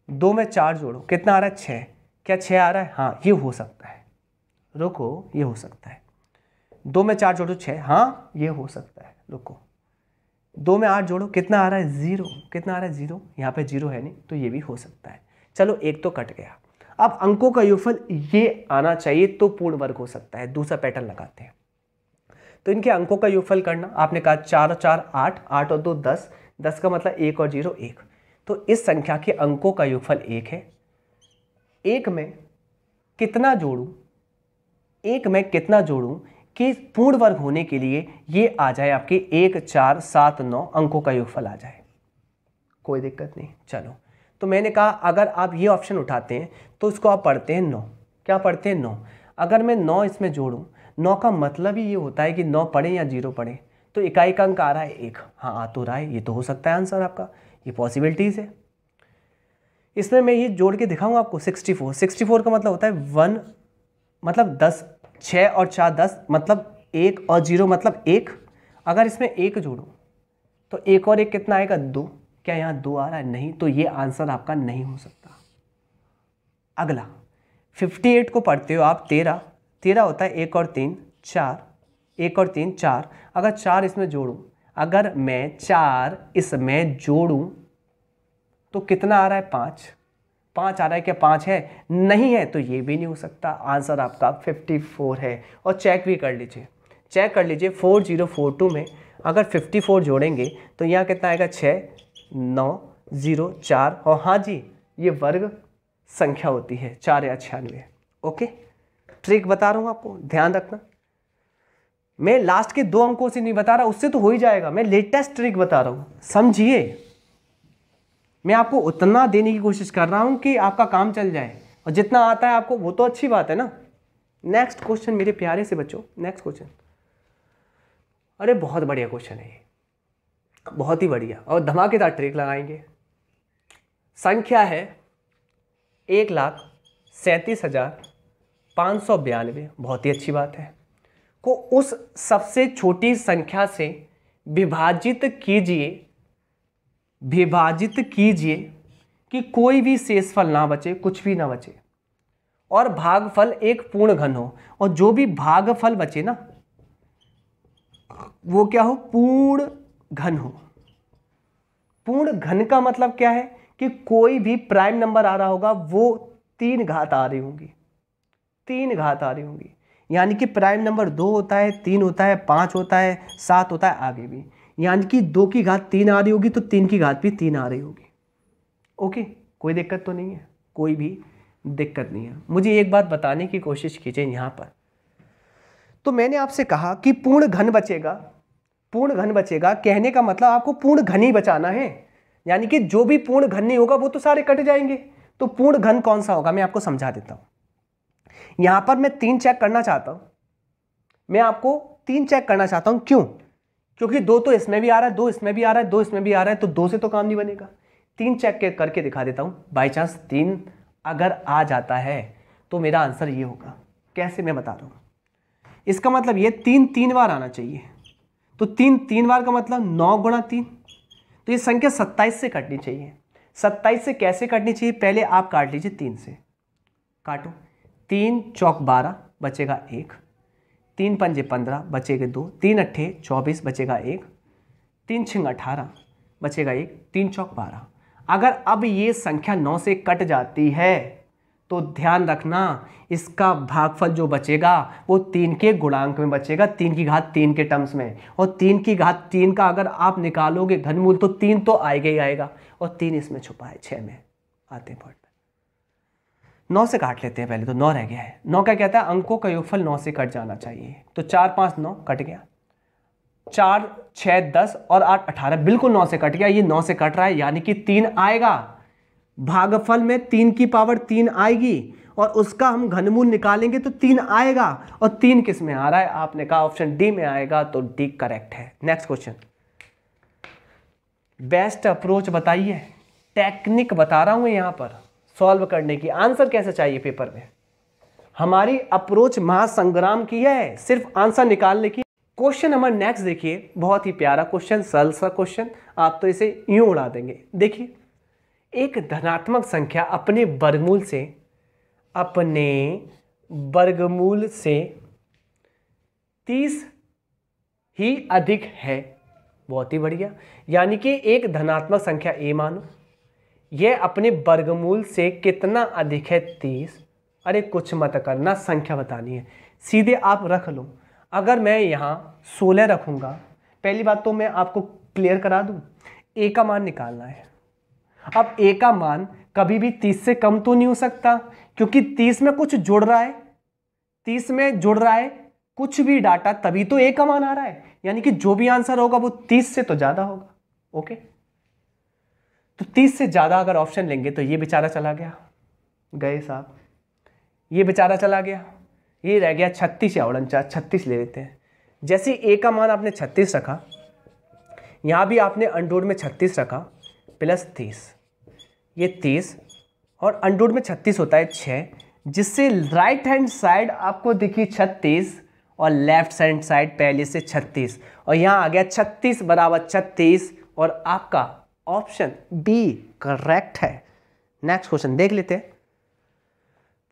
2 में 4 जोड़ो, कितना आ रहा है, 6। क्या 6 आ रहा है, हाँ ये हो सकता है। रुको, ये हो सकता है। 2 में 4 जोड़ो 6, हाँ ये हो सकता है। रुको, 2 में 8 जोड़ो, कितना आ रहा है 0, कितना आ रहा है 0, यहाँ पे 0 है नहीं तो ये भी हो सकता है। चलो एक तो कट गया। अब अंकों का योगफल ये आना चाहिए तो पूर्ण वर्ग हो सकता है। दूसरा पैटर्न लगाते हैं। तो इनके अंकों का योगफल करना, आपने कहा 4 और 4 8, 8 और 2 10, 10 का मतलब 1 और 0 1। तो इस संख्या के अंकों का योगफल 1 है। 1 में कितना जोड़ूं, 1 में कितना जोड़ूं कि पूर्ण वर्ग होने के लिए ये आ जाए आपके 1 4 7 9 अंकों का योगफल आ जाए। कोई दिक्कत नहीं। चलो, तो मैंने कहा अगर आप ये ऑप्शन उठाते हैं तो इसको आप पढ़ते हैं 9। क्या पढ़ते हैं 9। अगर मैं 9 इसमें जोड़ूं, 9 का मतलब ही ये होता है कि 9 पढ़े या 0 पढ़े, तो इकाई का अंक आ रहा है 1। हाँ आ तो रहा है, ये तो हो सकता है आंसर आपका, ये पॉसिबिलिटीज है। इसमें मैं ये जोड़ के दिखाऊंगा आपको 64। 64 का मतलब होता है 1 मतलब 10, 6 और 4 10 मतलब 1 और 0 मतलब 1। अगर इसमें 1 जोड़ूं तो 1 और 1 कितना आएगा 2। क्या यहाँ 2 आ रहा है? नहीं, तो ये आंसर आपका नहीं हो सकता। अगला 58 को पढ़ते हो आप 13। 13 होता है 1 और 3 4, 1 और 3 4। अगर 4 इसमें जोड़ूं, अगर मैं 4 इसमें जोड़ूं तो कितना आ रहा है 5। 5 आ रहा है। क्या 5 है? नहीं है, तो ये भी नहीं हो सकता। आंसर आपका 54 है। और चेक भी कर लीजिए, चेक कर लीजिए 4042 में अगर 54 जोड़ेंगे तो यहाँ कितना आएगा 6 9 0 4। और हाँ जी, ये वर्ग संख्या होती है 4 या 96। ओके, ट्रिक बता रहा हूँ आपको, ध्यान रखना। मैं लास्ट के 2 अंकों से नहीं बता रहा, उससे तो हो ही जाएगा। मैं लेटेस्ट ट्रिक बता रहा हूँ, समझिए। मैं आपको उतना देने की कोशिश कर रहा हूँ कि आपका काम चल जाए, और जितना आता है आपको वो तो अच्छी बात है ना। नेक्स्ट क्वेश्चन मेरे प्यारे से बच्चों, नेक्स्ट क्वेश्चन। अरे बहुत बढ़िया क्वेश्चन है ये, बहुत ही बढ़िया, और धमाकेदार ट्रिक लगाएंगे। संख्या है 1,37,592, बहुत ही अच्छी बात है, को उस सबसे छोटी संख्या से विभाजित कीजिए कि कोई भी शेषफल ना बचे, कुछ भी ना बचे, और भागफल एक पूर्ण घन हो। और जो भी भागफल बचे ना वो क्या हो? पूर्ण घन हो। पूर्ण घन का मतलब क्या है कि कोई भी प्राइम नंबर आ रहा होगा वो 3 घात आ रही होंगी, 3 घात आ रही होंगी। यानी कि प्राइम नंबर 2 होता है, 3 होता है, 5 होता है, 7 होता है, आगे भी। यानी कि 2 की घात 3 आ रही होगी तो 3 की घात भी 3 आ रही होगी। ओके, कोई दिक्कत तो नहीं है, कोई भी दिक्कत नहीं है। मुझे एक बात बताने की कोशिश कीजिए यहाँ पर। तो मैंने आपसे कहा कि पूर्ण घन बचेगा, पूर्ण घन बचेगा, कहने का मतलब आपको पूर्ण घन ही बचाना है। यानी कि जो भी पूर्ण घन नहीं होगा वो तो सारे कट जाएंगे। तो पूर्ण घन कौन सा होगा मैं आपको समझा देता हूं। यहां पर मैं 3 चेक करना चाहता हूं, मैं आपको 3 चेक करना चाहता हूं। क्यों? क्योंकि 2 तो इसमें भी आ रहा है, 2 इसमें भी आ रहा है, 2 इसमें भी आ रहा है, तो 2 से तो काम नहीं बनेगा। 3 चेक करके दिखा देता हूं। बाई चांस 3 अगर आ जाता है तो मेरा आंसर ये होगा। कैसे, मैं बता रहा हूं। इसका मतलब ये 3 3 बार आना चाहिए। तो 3 3 बार का मतलब 9 गुणा 3, तो ये संख्या 27 से कटनी चाहिए। 27 से कैसे कटनी चाहिए? पहले आप काट लीजिए 3 से, काटो। 3 चौक 12 बचेगा 1, 3 पंजे 15 बचेगा 2, 3 अट्ठे 24 बचेगा 1, 3 छिंग 18 बचेगा 1, 3 चौक 12। अगर अब ये संख्या 9 से कट जाती है तो ध्यान रखना इसका भागफल जो बचेगा वो 3 के गुणांक में बचेगा, 3 की घात 3 के टर्म्स में। और 3 की घात 3 का अगर आप निकालोगे घनमूल तो 3 तो आएगा ही आएगा, और 3 इसमें छुपा है, 6 में आते हैं पॉइंट पे। 9 से काट लेते हैं पहले, तो 9 रह गया है। 9 क्या कहता है? अंकों का योगफल 9 से कट जाना चाहिए। तो 4 5 9 कट गया, 4 6 10 और 8 18, बिल्कुल 9 से कट गया। ये 9 से कट रहा है यानी कि 3 आएगा। भागफल में 3 की पावर 3 आएगी और उसका हम घनमूल निकालेंगे तो 3 आएगा। और 3 किस में आ रहा है? आपने कहा ऑप्शन डी में आएगा, तो डी करेक्ट है। नेक्स्ट क्वेश्चन, बेस्ट अप्रोच बताइए। टेक्निक बता रहा हूं यहां पर सॉल्व करने की। आंसर कैसे चाहिए पेपर में? हमारी अप्रोच महासंग्राम की है, सिर्फ आंसर निकालने की। क्वेश्चन नंबर नेक्स्ट देखिए, बहुत ही प्यारा क्वेश्चन, सरल सा क्वेश्चन, आप तो इसे यूं उड़ा देंगे। देखिए, एक धनात्मक संख्या अपने वर्गमूल से वर्गमूल से 30 ही अधिक है। बहुत ही बढ़िया। यानी कि एक धनात्मक संख्या a मानो, यह अपने वर्गमूल से कितना अधिक है 30। अरे कुछ मत करना, संख्या बतानी है, सीधे आप रख लो। अगर मैं यहाँ 16 रखूँगा, पहली बात तो मैं आपको क्लियर करा दूँ, a का मान निकालना है। अब a का मान कभी भी 30 से कम तो नहीं हो सकता, क्योंकि 30 में कुछ जुड़ रहा है, 30 में जुड़ रहा है कुछ भी डाटा, तभी तो a का मान आ रहा है। यानी कि जो भी आंसर होगा वो 30 से तो ज्यादा होगा। ओके, तो 30 से ज्यादा अगर ऑप्शन लेंगे तो ये बेचारा चला गया, गए साहब, ये बेचारा चला गया, ये रह गया 36 या 49, 36 ले लेते हैं। जैसे a का मान आपने 36 रखा, यहां भी आपने अंडररूट में 36 रखा प्लस 30, ये 30 और अंडररूट में 36 होता है 6, जिससे राइट हैंड साइड आपको दिखी 36 और लेफ्ट हैंड साइड पहले से 36, और यहाँ आ गया 36 बराबर 36, और आपका ऑप्शन बी करेक्ट है। नेक्स्ट क्वेश्चन देख लेते हैं।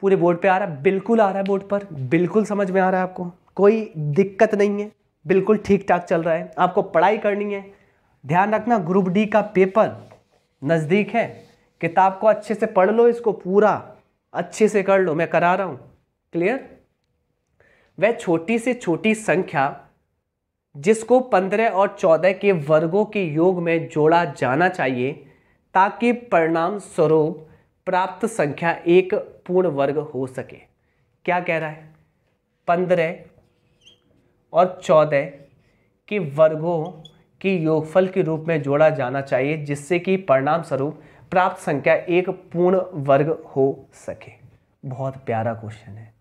पूरे बोर्ड पे आ रहा है, बिल्कुल आ रहा है बोर्ड पर, बिल्कुल समझ में आ रहा है आपको, कोई दिक्कत नहीं है, बिल्कुल ठीक ठाक चल रहा है। आपको पढ़ाई करनी है, ध्यान रखना ग्रुप डी का पेपर नज़दीक है, किताब को अच्छे से पढ़ लो, इसको पूरा अच्छे से कर लो, मैं करा रहा हूँ। क्लियर? वह छोटी से छोटी संख्या जिसको 15 और 14 के वर्गों के योग में जोड़ा जाना चाहिए ताकि परिणाम स्वरूप प्राप्त संख्या एक पूर्ण वर्ग हो सके। क्या कह रहा है? 15 और 14 के वर्गों के योगफल के रूप में जोड़ा जाना चाहिए जिससे कि परिणाम स्वरूप प्राप्त संख्या एक पूर्ण वर्ग हो सके। बहुत प्यारा क्वेश्चन है,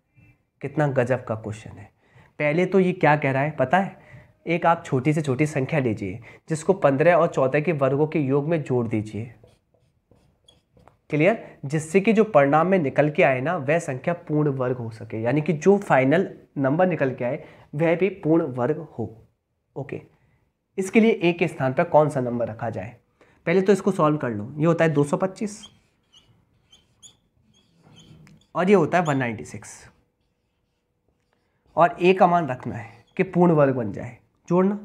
कितना गजब का क्वेश्चन है। पहले तो ये क्या कह रहा है पता है? एक आप छोटी से छोटी संख्या लीजिए जिसको 15 और 14 के वर्गों के योग में जोड़ दीजिए। क्लियर? जिससे कि जो परिणाम में निकल के आए ना वह संख्या पूर्ण वर्ग हो सके, यानी कि जो फाइनल नंबर निकल के आए वह भी पूर्ण वर्ग हो। ओके, इसके लिए ए के स्थान पर कौन सा नंबर रखा जाए? पहले तो इसको सॉल्व कर लो। ये होता है 225 और ये होता है 196, और ए का मान रखना है कि पूर्ण वर्ग बन जाए। जोड़ना,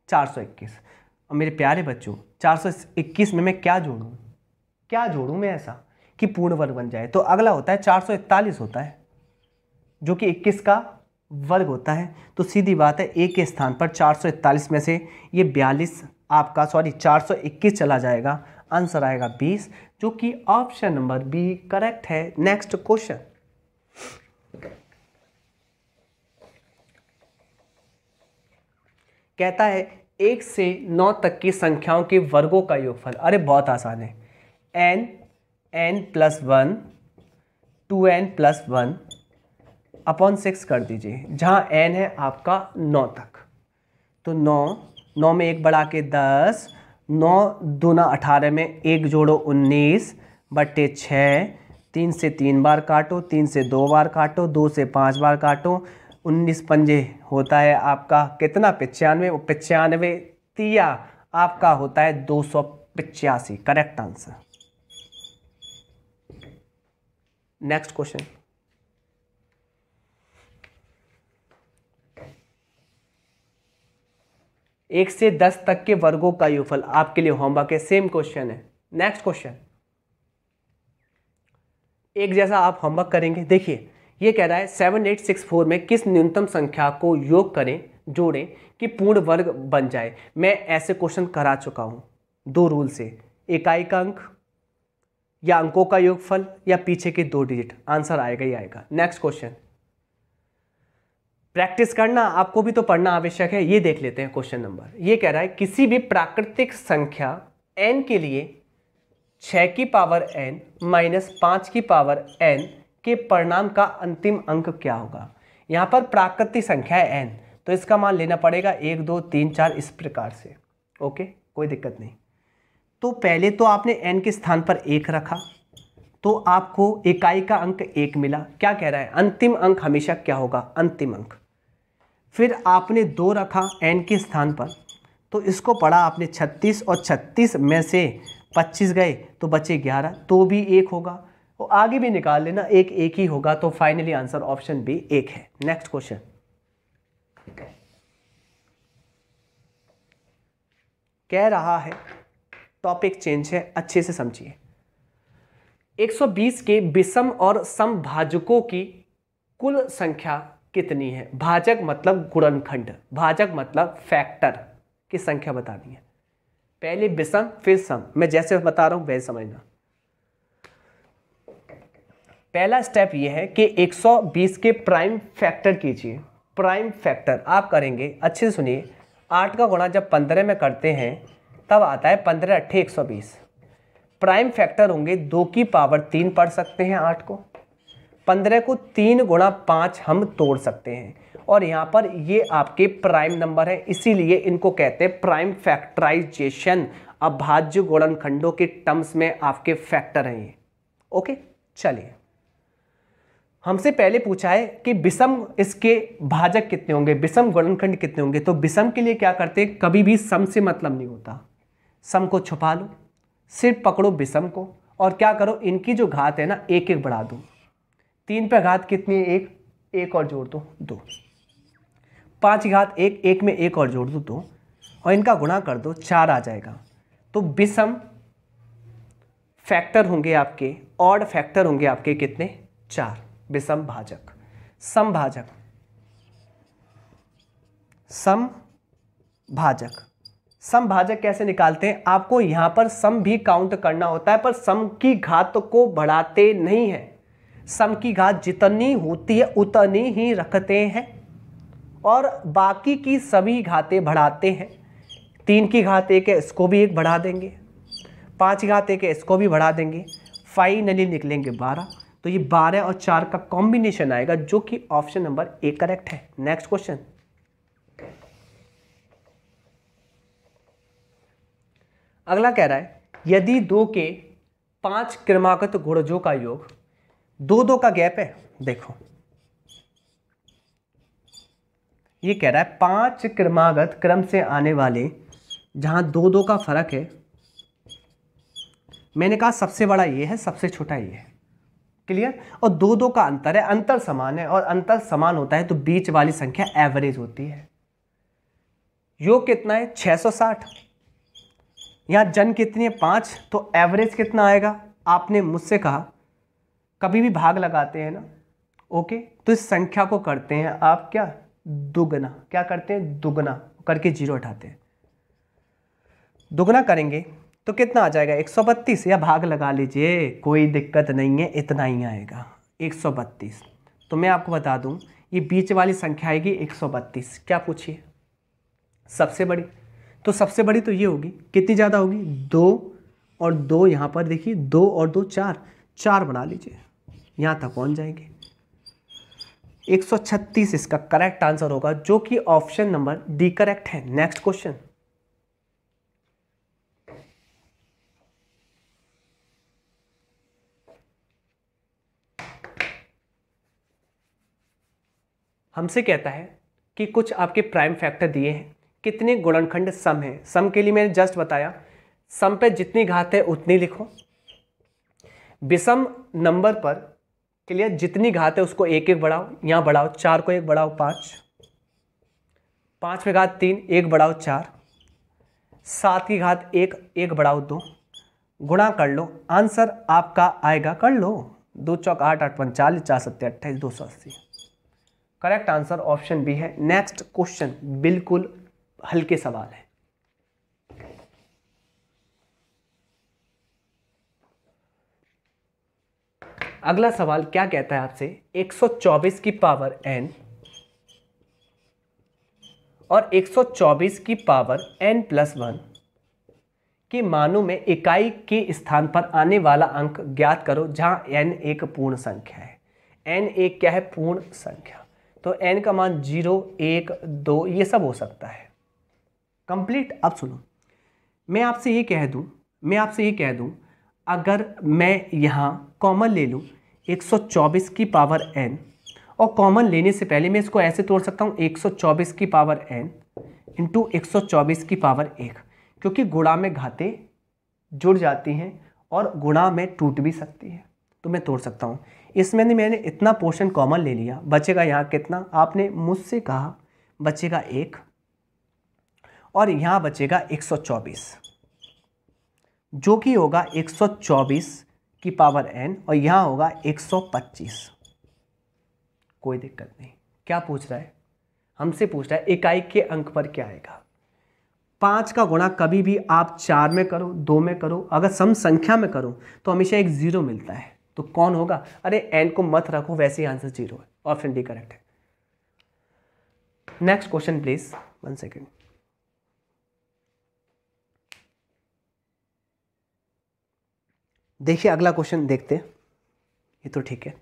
$421। और मेरे प्यारे बच्चों 421 में मैं क्या जोड़ूं मैं ऐसा कि पूर्ण वर्ग बन जाए? तो अगला होता है 441 होता है, जो कि 21 का वर्ग होता है। तो सीधी बात है ए के स्थान पर 441 में से ये 42 आपका 421 चला जाएगा, आंसर आएगा 20, जो कि ऑप्शन नंबर बी करेक्ट है। नेक्स्ट क्वेश्चन, कहता है 1 से 9 तक की संख्याओं के वर्गों का योगफल। अरे बहुत आसान है, n + 1 2n + 1 अपॉन 6 कर दीजिए, जहाँ n है आपका 9 तक। तो 9 में 1 बढ़ा के 10, 9 दूना 18 में 1 जोड़ो 19 बट्टे 6, 3 से 3 बार काटो, 3 से 2 बार काटो, 2 से 5 बार काटो, 19 पंजे होता है आपका कितना? 95, 95 तिया आपका होता है 285, करेक्ट आंसर। नेक्स्ट क्वेश्चन, एक से 10 तक के वर्गों का योगफल आपके लिए होमवर्क है, सेम क्वेश्चन है। नेक्स्ट क्वेश्चन, एक जैसा आप होमवर्क करेंगे। देखिए ये कह रहा है 7864 में किस न्यूनतम संख्या को योग करें, जोड़ें कि पूर्ण वर्ग बन जाए। मैं ऐसे क्वेश्चन करा चुका हूं 2 रूल से, इकाई का अंक या अंकों का योगफल या पीछे के 2 डिजिट, आंसर आएगा ही आएगा। नेक्स्ट क्वेश्चन, प्रैक्टिस करना, आपको भी तो पढ़ना आवश्यक है। ये देख लेते हैं क्वेश्चन नंबर। ये कह रहा है किसी भी प्राकृतिक संख्या n के लिए 6 की पावर n माइनस 5 की पावर n के परिणाम का अंतिम अंक क्या होगा। यहाँ पर प्राकृतिक संख्या है n, तो इसका मान लेना पड़ेगा 1 2 3 4 इस प्रकार से। ओके, कोई दिक्कत नहीं। तो पहले तो आपने n के स्थान पर 1 रखा तो आपको इकाई का अंक 1 मिला। क्या कह रहा है? अंतिम अंक हमेशा क्या होगा? अंतिम अंक। फिर आपने 2 रखा n के स्थान पर, तो इसको पढ़ा आपने 36 और 36 में से 25 गए तो बचे 11, तो भी 1 होगा, और आगे भी निकाल लेना, एक ही होगा, तो फाइनली आंसर ऑप्शन बी 1 है। नेक्स्ट क्वेश्चन, कह रहा है, टॉपिक चेंज है, अच्छे से समझिए। 120 के विषम और समभाजकों की कुल संख्या कितनी है? भाजक मतलब गुणनखंड, भाजक मतलब फैक्टर की संख्या बतानी है। पहले विषम फिर सम, मैं जैसे बता रहा हूं वैसे समझना। पहला स्टेप ये है कि 120 के प्राइम फैक्टर कीजिए। प्राइम फैक्टर आप करेंगे, अच्छे से सुनिए, 8 का गुणा जब 15 में करते हैं तब आता है 15 8 120। प्राइम फैक्टर होंगे 2 की पावर 3 पढ़ सकते हैं 8 को, 15 को 3 गुणा 5 हम तोड़ सकते हैं, और यहाँ पर ये आपके प्राइम नंबर है, इसीलिए इनको कहते हैं प्राइम फैक्टराइजेशन। अभाज्य गुणनखंडों के टर्म्स में आपके फैक्टर हैं ये। ओके, चलिए, हमसे पहले पूछा है कि विषम इसके भाजक कितने होंगे, विषम गुणनखंड कितने होंगे। तो विषम के लिए क्या करते हैं, कभी भी सम से मतलब नहीं होता, सम को छुपा लो, सिर्फ पकड़ो विषम को, और क्या करो, इनकी जो घात है ना एक एक बढ़ा दो। 3 पे घात कितनी है, 1, 1 और जोड़ दो 2, 5 घात 1, 1 में 1 और जोड़ दो 2, और इनका गुणा कर दो 4 आ जाएगा। तो विषम फैक्टर होंगे आपके, ऑड फैक्टर होंगे आपके कितने, 4। विषम भाजक, समभाजक, समभाजक, समभाजक कैसे निकालते हैं, आपको यहां पर सम भी काउंट करना होता है, पर सम की घात को बढ़ाते नहीं है, सम की घात जितनी होती है उतनी ही रखते हैं, और बाकी की सभी घातें बढ़ाते हैं। 3 की घात 1 है, इसको भी 1 बढ़ा देंगे, 5 की घात 1 है, इसको भी बढ़ा देंगे, फाइनली निकलेंगे 12। तो ये 12 और 4 का कॉम्बिनेशन आएगा, जो कि ऑप्शन नंबर ए करेक्ट है। नेक्स्ट क्वेश्चन, अगला कह रहा है, यदि 2 के 5 क्रमागत गुणजों का योग, 2 का गैप है, देखो ये कह रहा है 5 क्रमागत क्रम से आने वाले, जहां 2 का फर्क है, मैंने कहा सबसे बड़ा ये है, सबसे छोटा ये है, क्लियर, और 2 का अंतर है, अंतर समान है, और अंतर समान होता है तो बीच वाली संख्या एवरेज होती है। योग कितना है, 660, यहां जन कितनी है, 5, तो एवरेज कितना आएगा, आपने मुझसे कहा कभी भी भाग लगाते हैं ना, ओके, तो इस संख्या को करते हैं आप क्या, दुगना, क्या करते हैं, दुगना करके 0 हटाते हैं, दुगना करेंगे तो कितना आ जाएगा, 132, या भाग लगा लीजिए, कोई दिक्कत नहीं है, इतना ही आएगा 132। तो मैं आपको बता दूं, ये बीच वाली संख्या आएगी 132। क्या पूछिए, सबसे बड़ी, तो सबसे बड़ी तो ये होगी, कितनी ज़्यादा होगी, 2 और 2, यहाँ पर देखिए 2 और 2 4, 4 बना लीजिए, यहाँ तक पहुँच जाएंगे। 136 इसका करेक्ट आंसर होगा, जो कि ऑप्शन नंबर डी करेक्ट है। नेक्स्ट क्वेश्चन, हमसे कहता है कि कुछ आपके प्राइम फैक्टर दिए हैं, कितने गुणनखंड सम है। सम के लिए मैंने जस्ट बताया, सम पे जितनी घात है उतनी लिखो, विषम नंबर पर के लिए जितनी घात है उसको 1 1 बढ़ाओ, यहाँ बढ़ाओ 4 को 1 बढ़ाओ 5, 5 में घात 3, 1 बढ़ाओ 4, 7 की घात 1, 1 बढ़ाओ 2, गुणा कर लो, आंसर आपका आएगा, कर लो, 2 चौक 8, 8 पंच 40, 4 7 28, 280। करेक्ट आंसर ऑप्शन बी है। नेक्स्ट क्वेश्चन बिल्कुल हल्के सवाल है। अगला सवाल क्या कहता है आपसे, 124 की पावर n और 124 की पावर n+1 के मानों में इकाई के स्थान पर आने वाला अंक ज्ञात करो, जहां n एक पूर्ण संख्या है। n एक क्या है, पूर्ण संख्या, तो n का मान 0 1 2 ये सब हो सकता है। कंप्लीट। अब सुनो, मैं आपसे ये कह दूं अगर मैं यहाँ कॉमन ले लूँ 124 की पावर n, और कॉमन लेने से पहले मैं इसको ऐसे तोड़ सकता हूँ 124 की पावर n इंटू 124 की पावर 1, क्योंकि गुणा में घाते जुड़ जाती हैं और गुणा में टूट भी सकती है, तो मैं तोड़ सकता हूँ। इसमें मैंने इतना पोर्शन कॉमन ले लिया, बचेगा यहाँ कितना, आपने मुझसे कहा बचेगा 1 और यहाँ बचेगा 124, जो कि होगा 124 की पावर n और यहाँ होगा 125। कोई दिक्कत नहीं। क्या पूछ रहा है, हमसे पूछ रहा है इकाई के अंक पर क्या आएगा। 5 का गुणा कभी भी आप 4 में करो, 2 में करो, अगर सम संख्या में करो तो हमेशा एक 0 मिलता है, तो कौन होगा। अरे n को मत रखो, वैसे ही आंसर 0 है। ऑप्शन डी करेक्ट है। Next question please, 1 second. देखिए अगला क्वेश्चन देखते, ये तो ठीक है।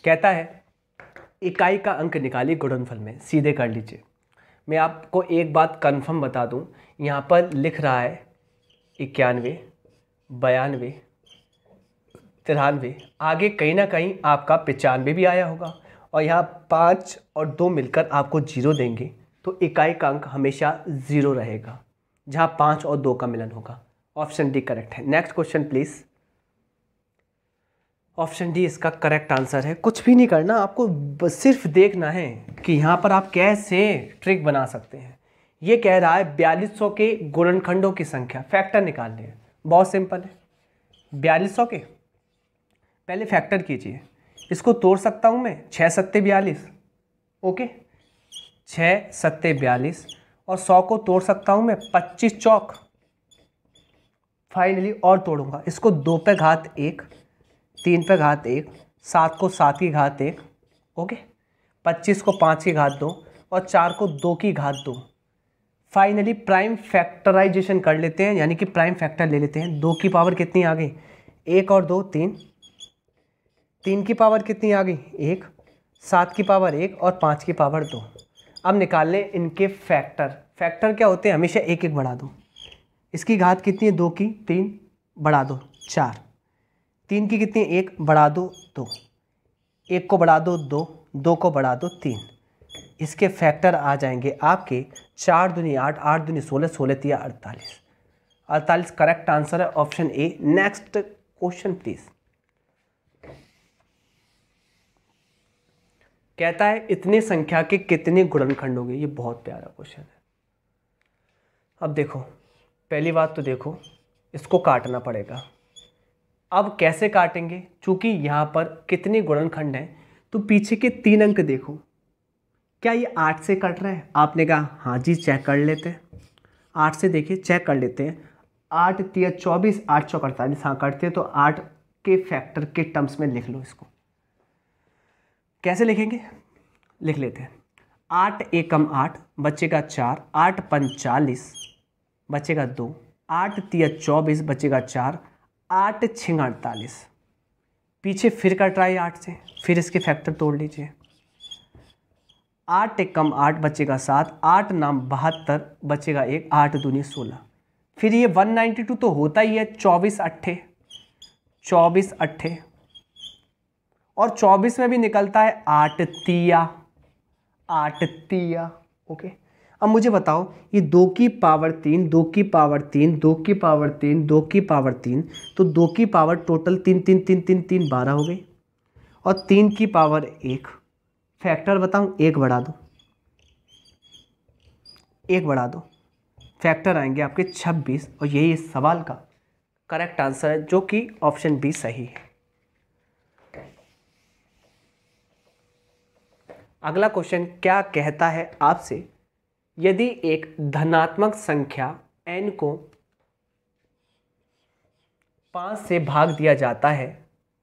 कहता है इकाई का अंक निकालिए गुणनफल में, सीधे कर लीजिए। मैं आपको एक बात कंफर्म बता दूं, यहाँ पर लिख रहा है 91, 92, 93, आगे कहीं ना कहीं आपका 95 भी आया होगा और यहाँ 5 और 2 मिलकर आपको 0 देंगे, तो इकाई का अंक हमेशा 0 रहेगा जहाँ 5 और 2 का मिलन होगा। ऑप्शन डी करेक्ट है। Next question please. Option D इसका करेक्ट आंसर है। कुछ भी नहीं करना आपको, सिर्फ देखना है कि यहाँ पर आप कैसे ट्रिक बना सकते हैं। ये कह रहा है 4200 के गुणनखंडों की संख्या, फैक्टर निकालने हैं। बहुत सिंपल है, 4200 के पहले फैक्टर कीजिए। इसको तोड़ सकता हूँ मैं, 6 सत्ते 42, ओके, 6 सत्ते 42 और 100 को तोड़ सकता हूँ मैं 25 चौक, फाइनली और तोड़ूंगा इसको 2 पे घात 1, 3 पे घात 1, 7 को 7 की घात 1, ओके, 25 को 5 की घात 2 और 4 को 2 की घात 2। फाइनली प्राइम फैक्टराइजेशन कर लेते हैं, यानी कि प्राइम फैक्टर ले लेते हैं। 2 की पावर कितनी आ गई, 1 और 2 3, 3 की पावर कितनी आ गई 1, 7 की पावर 1 और 5 की पावर 2। अब निकाल लें इनके फैक्टर। फैक्टर क्या होते हैं, हमेशा एक एक बढ़ा दो। इसकी घात कितनी है 2 की, 3 बढ़ा दो 4, 3 की कितनी है 1 बढ़ा दो 2, 1 को बढ़ा दो 2, 2 को बढ़ा दो 3। इसके फैक्टर आ जाएंगे आपके 4 दूनी 8, 8 दूनी 16, 16 तिया 48। 48 करेक्ट आंसर है, option A. Next question please. कहता है इतनी संख्या के कितने गुणनखंड होंगे। ये बहुत प्यारा क्वेश्चन है। अब देखो, पहली बात तो देखो, इसको काटना पड़ेगा। अब कैसे काटेंगे, चूंकि यहाँ पर कितने गुणनखंड हैं तो पीछे के 3 अंक देखो, क्या ये 8 से कट रहा है। आपने कहा हाँ जी, चेक कर लेते हैं। 8 से देखिए, चेक कर लेते हैं। 8 तिया 24, 8 चौक 48, हाँ कटते हैं। तो 8 के फैक्टर के टर्म्स में लिख लो इसको। कैसे लिखेंगे, लिख लेते हैं। 8 एकम 8 बचेगा 4, 8 45 बचेगा 2, 8 तिया 24 बचेगा 4, 8 छिंग 48। पीछे फिर कट रहा है 8 से, फिर इसके फैक्टर तोड़ लीजिए। 8 एकम 8 बचेगा 7, 8 नाम 72 बचेगा 1, 8 दूनी 16। फिर ये 192 तो होता ही है, 24 अट्ठे 24 अट्ठे और 24 में भी निकलता है 8 तिया 8 तिया, ओके। अब मुझे बताओ, ये 2 की पावर 3, 2 की पावर 3, 2 की पावर 3, 2 की पावर 3, तो 2 की पावर टोटल 3 3 3 3 3 12 हो गई और 3 की पावर 1। फैक्टर बताऊं, 1 बढ़ा दो, 1 बढ़ा दो, फैक्टर आएंगे आपके 26 और यही इस सवाल का करेक्ट आंसर है, जो कि ऑप्शन बी सही है। अगला क्वेश्चन क्या कहता है आपसे, यदि एक धनात्मक संख्या n को 5 से भाग दिया जाता है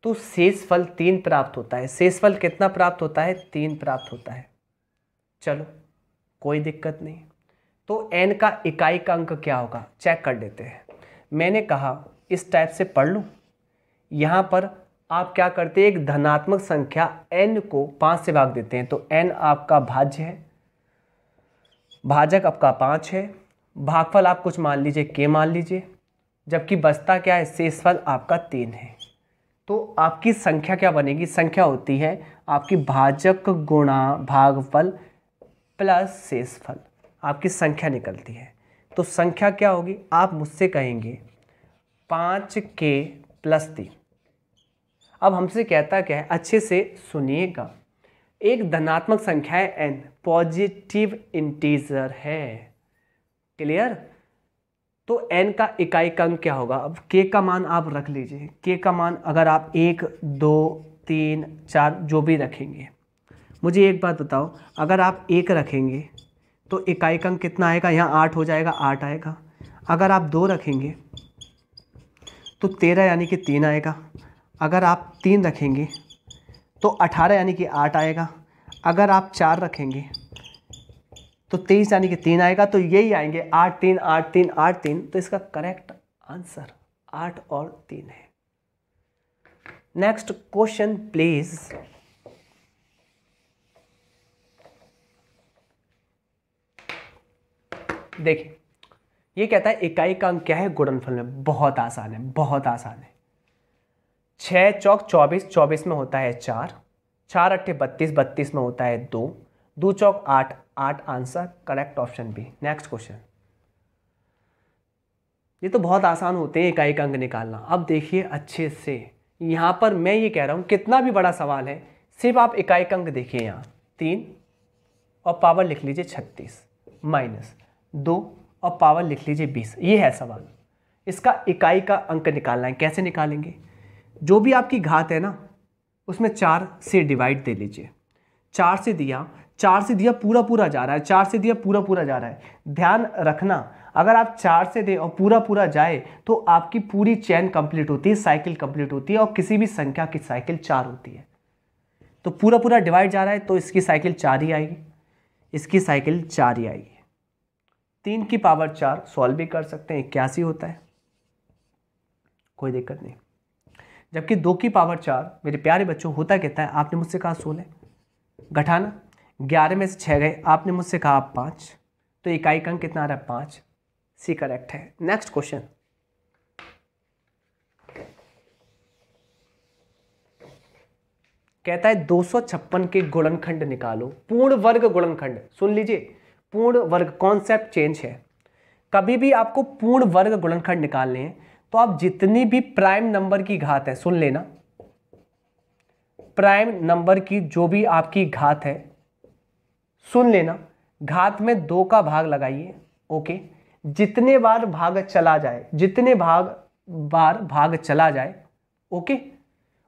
तो शेषफल 3 प्राप्त होता है। शेषफल कितना प्राप्त होता है, 3 प्राप्त होता है। चलो कोई दिक्कत नहीं। तो n का इकाई का अंक क्या होगा, चेक कर लेते हैं। मैंने कहा इस टाइप से पढ़ लूँ। यहाँ पर आप क्या करते हैं, एक धनात्मक संख्या n को 5 से भाग देते हैं, तो n आपका भाज्य है, भाजक आपका 5 है, भागफल आप कुछ मान लीजिए k मान लीजिए, जबकि बचता क्या है, शेषफल आपका 3 है। तो आपकी संख्या क्या बनेगी, संख्या होती है आपकी भाजक गुणा भागफल प्लस शेषफल। आपकी संख्या निकलती है। तो संख्या क्या होगी, आप मुझसे कहेंगे 5k + 3। अब हमसे कहता क्या है, अच्छे से सुनिएगा, एक धनात्मक संख्या है n, पॉजिटिव इंटीजर है, क्लियर। तो n का इकाई अंक क्या होगा, अब k का मान आप रख लीजिए, k का मान अगर आप 1 2 3 4 जो भी रखेंगे, मुझे एक बात बताओ, अगर आप 1 रखेंगे तो इकाई अंक कितना आएगा, यहाँ 8 हो जाएगा, 8 आएगा। अगर आप 2 रखेंगे तो 13 यानी कि 3 आएगा। अगर आप 3 रखेंगे तो 18 यानी कि 8 आएगा। अगर आप 4 रखेंगे तो 23 यानी कि 3 आएगा। तो यही आएंगे 8 3 8 3 8 3। तो इसका करेक्ट आंसर 8 और 3 है। Next question please. देखिए ये कहता है इकाई का अंक क्या है गुणनफल में। बहुत आसान है, बहुत आसान है। 6 चौक 24, 24 में होता है 4, 4 अट्ठे 32, 32 में होता है 2, 2 चौक 8, 8 answer correct option B. Next question. ये तो बहुत आसान होते हैं इकाई का अंक निकालना। अब देखिए अच्छे से, यहां पर मैं ये कह रहा हूं कितना भी बड़ा सवाल है, सिर्फ आप इकाई का अंक देखिए, यहाँ 3 और पावर लिख लीजिए 36 माइनस 2 और पावर लिख लीजिए 20। ये है सवाल, इसका इकाई का अंक निकालना है। कैसे निकालेंगे, जो भी आपकी घात है ना उसमें 4 से डिवाइड दे लीजिए। 4 से दिया, 4 से दिया पूरा पूरा जा रहा है, 4 से दिया पूरा पूरा जा रहा है। ध्यान रखना, अगर आप 4 से दे और पूरा पूरा जाए तो आपकी पूरी चेन कंप्लीट होती है, साइकिल कंप्लीट होती है, और किसी भी संख्या की साइकिल 4 होती है। तो पूरा पूरा डिवाइड जा रहा है तो इसकी साइकिल 4 ही आएगी, इसकी साइकिल 4 ही आएगी। 3 की पावर 4 सॉल्व भी कर सकते हैं, 81 होता है, कोई दिक्कत नहीं। जबकि 2 की पावर 4 मेरे प्यारे बच्चों होता कहता है, आपने मुझसे कहा 16, घटाना 11 में से 6 गए, आपने मुझसे कहा 5, तो इकाई का अंक कितना आ रहा है 5। सी करेक्ट है। Next question. कहता है 256 के गुणनखंड निकालो। पूर्ण वर्ग गुणनखंड, सुन लीजिए, पूर्ण वर्ग कॉन्सेप्ट चेंज है। कभी भी आपको पूर्ण वर्ग गुणनखंड निकालने हैं तो आप जितनी भी प्राइम नंबर की घात है, सुन लेना, प्राइम नंबर की जो भी आपकी घात है सुन लेना, घात में 2 का भाग लगाइए। ओके, जितने बार भाग चला जाए, जितने बार भाग चला जाए, ओके,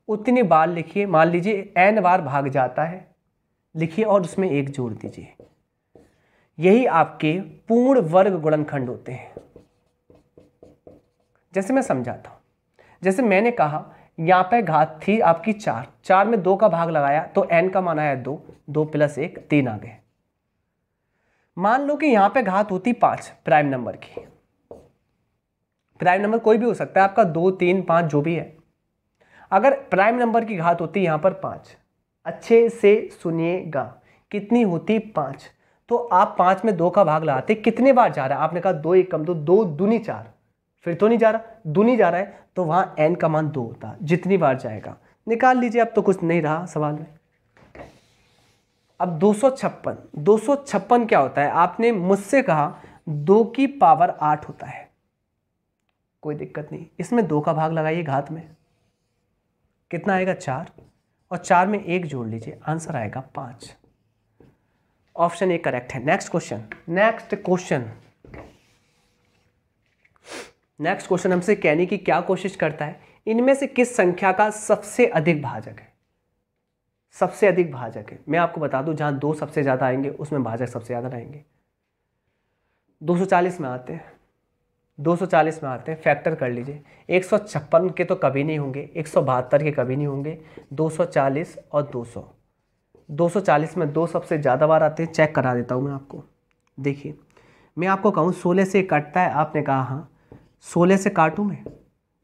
उतनी बार लिखिए। मान लीजिए n बार भाग जाता है, लिखिए और उसमें 1 जोड़ दीजिए। यही आपके पूर्ण वर्ग गुणनखंड होते हैं। जैसे मैं समझाता हूं, जैसे मैंने कहा यहां पे घात थी आपकी 4, 4 में 2 का भाग लगाया तो n का मान आया 2, 2 + 1 3 आ गए। मान लो कि यहां पे घात होती 5 प्राइम नंबर की, प्राइम नंबर कोई भी हो सकता है आपका, 2 3 5 जो भी है। अगर प्राइम नंबर की घात होती यहां पर 5, अच्छे से सुनिएगा, कितनी होती 5, तो आप 5 में 2 का भाग लगाते, कितने बार जा रहा है, आपने कहा 2 1 कम 2, 2 दूनी 4, फिर तो नहीं जा रहा, दूनी जा रहा है, तो वहां n का मान 2 होता, जितनी बार जाएगा। निकाल लीजिए, अब तो कुछ नहीं रहा सवाल में। अब 256 क्या होता है, आपने मुझसे कहा 2 की पावर 8 होता है, कोई दिक्कत नहीं, इसमें 2 का भाग लगाइए घात में, कितना आएगा 4, और 4 में 1 जोड़ लीजिए, आंसर आएगा 5। ऑप्शन ए करेक्ट है। Next question. नेक्स्ट क्वेश्चन हमसे कहने की क्या कोशिश करता है, इनमें से किस संख्या का सबसे अधिक भाजक है। सबसे अधिक भाजक है, मैं आपको बता दूं, जहां 2 सबसे ज्यादा आएंगे उसमें भाजक सबसे ज्यादा रहेंगे। 240 में आते हैं, 240 में आते हैं, फैक्टर कर लीजिए। 156 के तो कभी नहीं होंगे, 172 के कभी नहीं होंगे, 240 और 200। 240 में 2 सबसे ज़्यादा बार आते हैं, चेक करा देता हूँ मैं आपको। देखिए मैं आपको कहूँ 16 से कटता है, आपने कहा हाँ 16 से काटूँ मैं,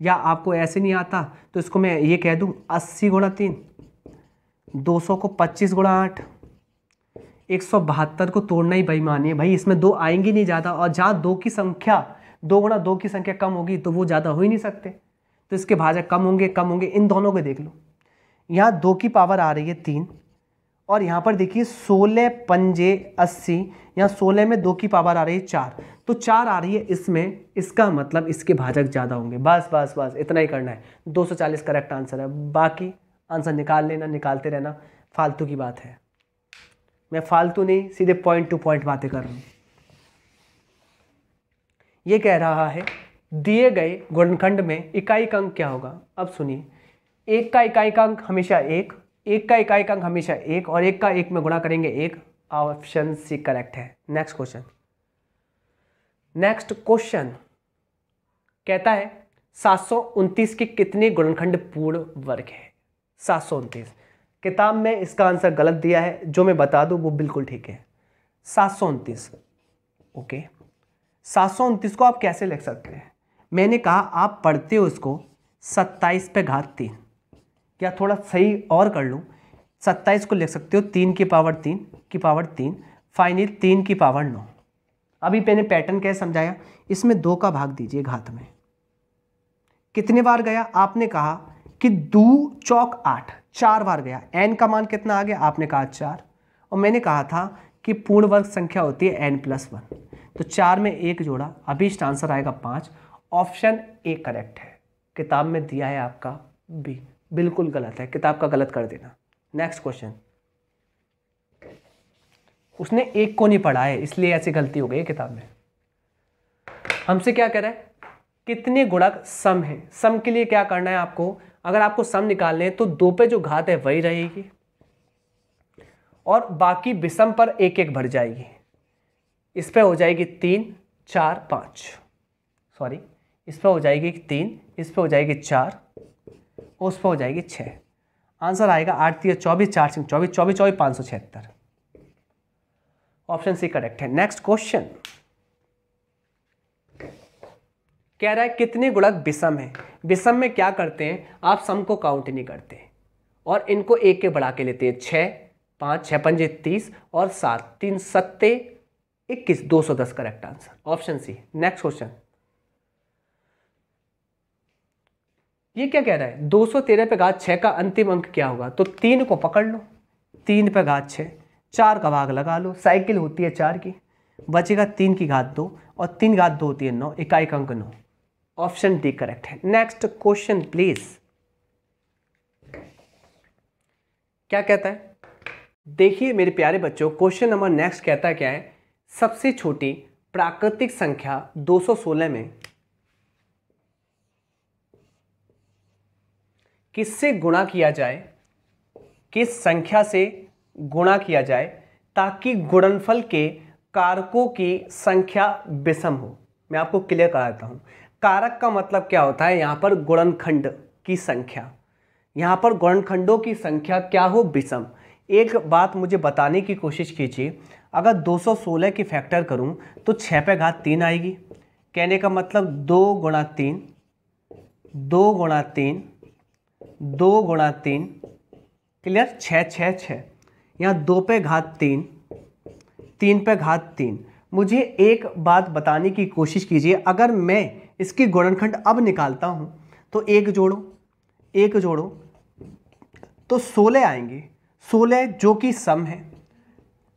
या आपको ऐसे नहीं आता तो इसको मैं ये कह दूँ 80 × 3, 200 को 25 × 8, 172 को तोड़ना ही बेईमानी है भाई, इसमें 2 आएंगी नहीं ज़्यादा, और जहाँ 2 की संख्या 2 × 2 की संख्या कम होगी तो वो ज़्यादा हो ही नहीं सकते, तो इसके भाजक कम होंगे। इन दोनों को देख लो, यहाँ 2 की पावर आ रही है 3 और यहाँ पर देखिए 16 पंजे 80, यहाँ 16 में 2 की पावर आ रही है 4, तो 4 आ रही है इसमें, इसका मतलब इसके भाजक ज़्यादा होंगे। बस बस बस इतना ही करना है। 240 करेक्ट आंसर है। बाकी आंसर निकाल लेना, निकालते रहना, फालतू की बात है। मैं फालतू नहीं, सीधे पॉइंट टू पॉइंट बातें कर रहा हूँ। ये कह रहा है दिए गए गुणनखंड में इकाई अंक क्या होगा। अब सुनिए, एक का इकाई अंक हमेशा एक का इकाई अंक हमेशा एक, और एक का एक में गुणा करेंगे एक। ऑप्शन सी करेक्ट है। नेक्स्ट क्वेश्चन कहता है 729 के कितने गुणनखंड पूर्ण वर्ग है। 729, किताब में इसका आंसर गलत दिया है, जो मैं बता दूं वो बिल्कुल ठीक है। 729, ओके। 729 को आप कैसे लिख सकते हैं, मैंने कहा आप पढ़ते हो इसको 27 पे घात 3, या थोड़ा सही और कर लूँ, 27 को लिख सकते हो 3 की पावर 3 फाइनल 3 की पावर 9। अभी मैंने पैटर्न कैसे समझाया, इसमें 2 का भाग दीजिए घात में, कितने बार गया आपने कहा कि 2 चौक 8, 4 बार गया। n का मान कितना आ गया, आपने कहा 4, और मैंने कहा था कि पूर्ण वर्ग संख्या होती है n+1, तो 4 में 1 जोड़ा, अभी इसका आंसर आएगा 5। ऑप्शन ए करेक्ट है। किताब में दिया है आपका बी, बिल्कुल गलत है, किताब का गलत कर देना। नेक्स्ट क्वेश्चन, उसने एक को नहीं पढ़ा है इसलिए ऐसी गलती हो गई है किताब में। हमसे क्या कह रहा है, कितने गुणक सम है। सम के लिए क्या करना है आपको, अगर आपको सम निकालने हैं तो 2 पे जो घात है वही रहेगी, और बाकी विषम पर एक एक भर जाएगी। इस पे हो जाएगी 3 4 5, सॉरी इस पे हो जाएगी 3, इस पे हो जाएगी 4, उस पे हो जाएगी 6। आंसर आएगा 8 3 24, 4 5 24, 24 24 576। ऑप्शन सी करेक्ट है। नेक्स्ट क्वेश्चन कह रहा है कितने गुणक विषम है। विषम में क्या करते हैं, आप सम को काउंट नहीं करते और इनको एक के बढ़ा के लेते हैं। 6 5 6 पंजे 30 और 7 3 सत्ते 21, 210 correct answer, option C. Next question, ये क्या कह रहा है, 213 पे घात 6 का अंतिम अंक क्या होगा। तो 3 को पकड़ लो, 3 पे घात 6, 4 का भाग लगा लो, साइकिल होती है 4 की, बचेगा 3 की घात 2, और 3 घात 2 होती है 9, इकाई अंक 9। ऑप्शन डी करेक्ट है। नेक्स्ट क्वेश्चन प्लीज, क्या कहता है, देखिए मेरे प्यारे बच्चों, क्वेश्चन नंबर नेक्स्ट कहता है क्या है, सबसे छोटी प्राकृतिक संख्या 216 में किससे गुणा किया जाए, किस संख्या से गुणा किया जाए ताकि गुणनफल के कारकों की संख्या विषम हो। मैं आपको क्लियर कराता हूं, कारक का मतलब क्या होता है, यहां पर गुणनखंड की संख्या, यहां पर गुणनखंडों की संख्या क्या हो, विषम। एक बात मुझे बताने की कोशिश कीजिए, अगर 216 की फैक्टर करूं तो 6 पे घात 3 आएगी, कहने का मतलब 2 गुणा 3 2 गुणा 3 2 गुणा 3, क्लियर, 6 6 6, यहाँ 2 पे घात 3 3 पे घात 3। मुझे एक बात बताने की कोशिश कीजिए, अगर मैं इसकी गुणनखंड अब निकालता हूँ तो एक जोड़ो तो 16 आएंगे, 16 जो कि सम है,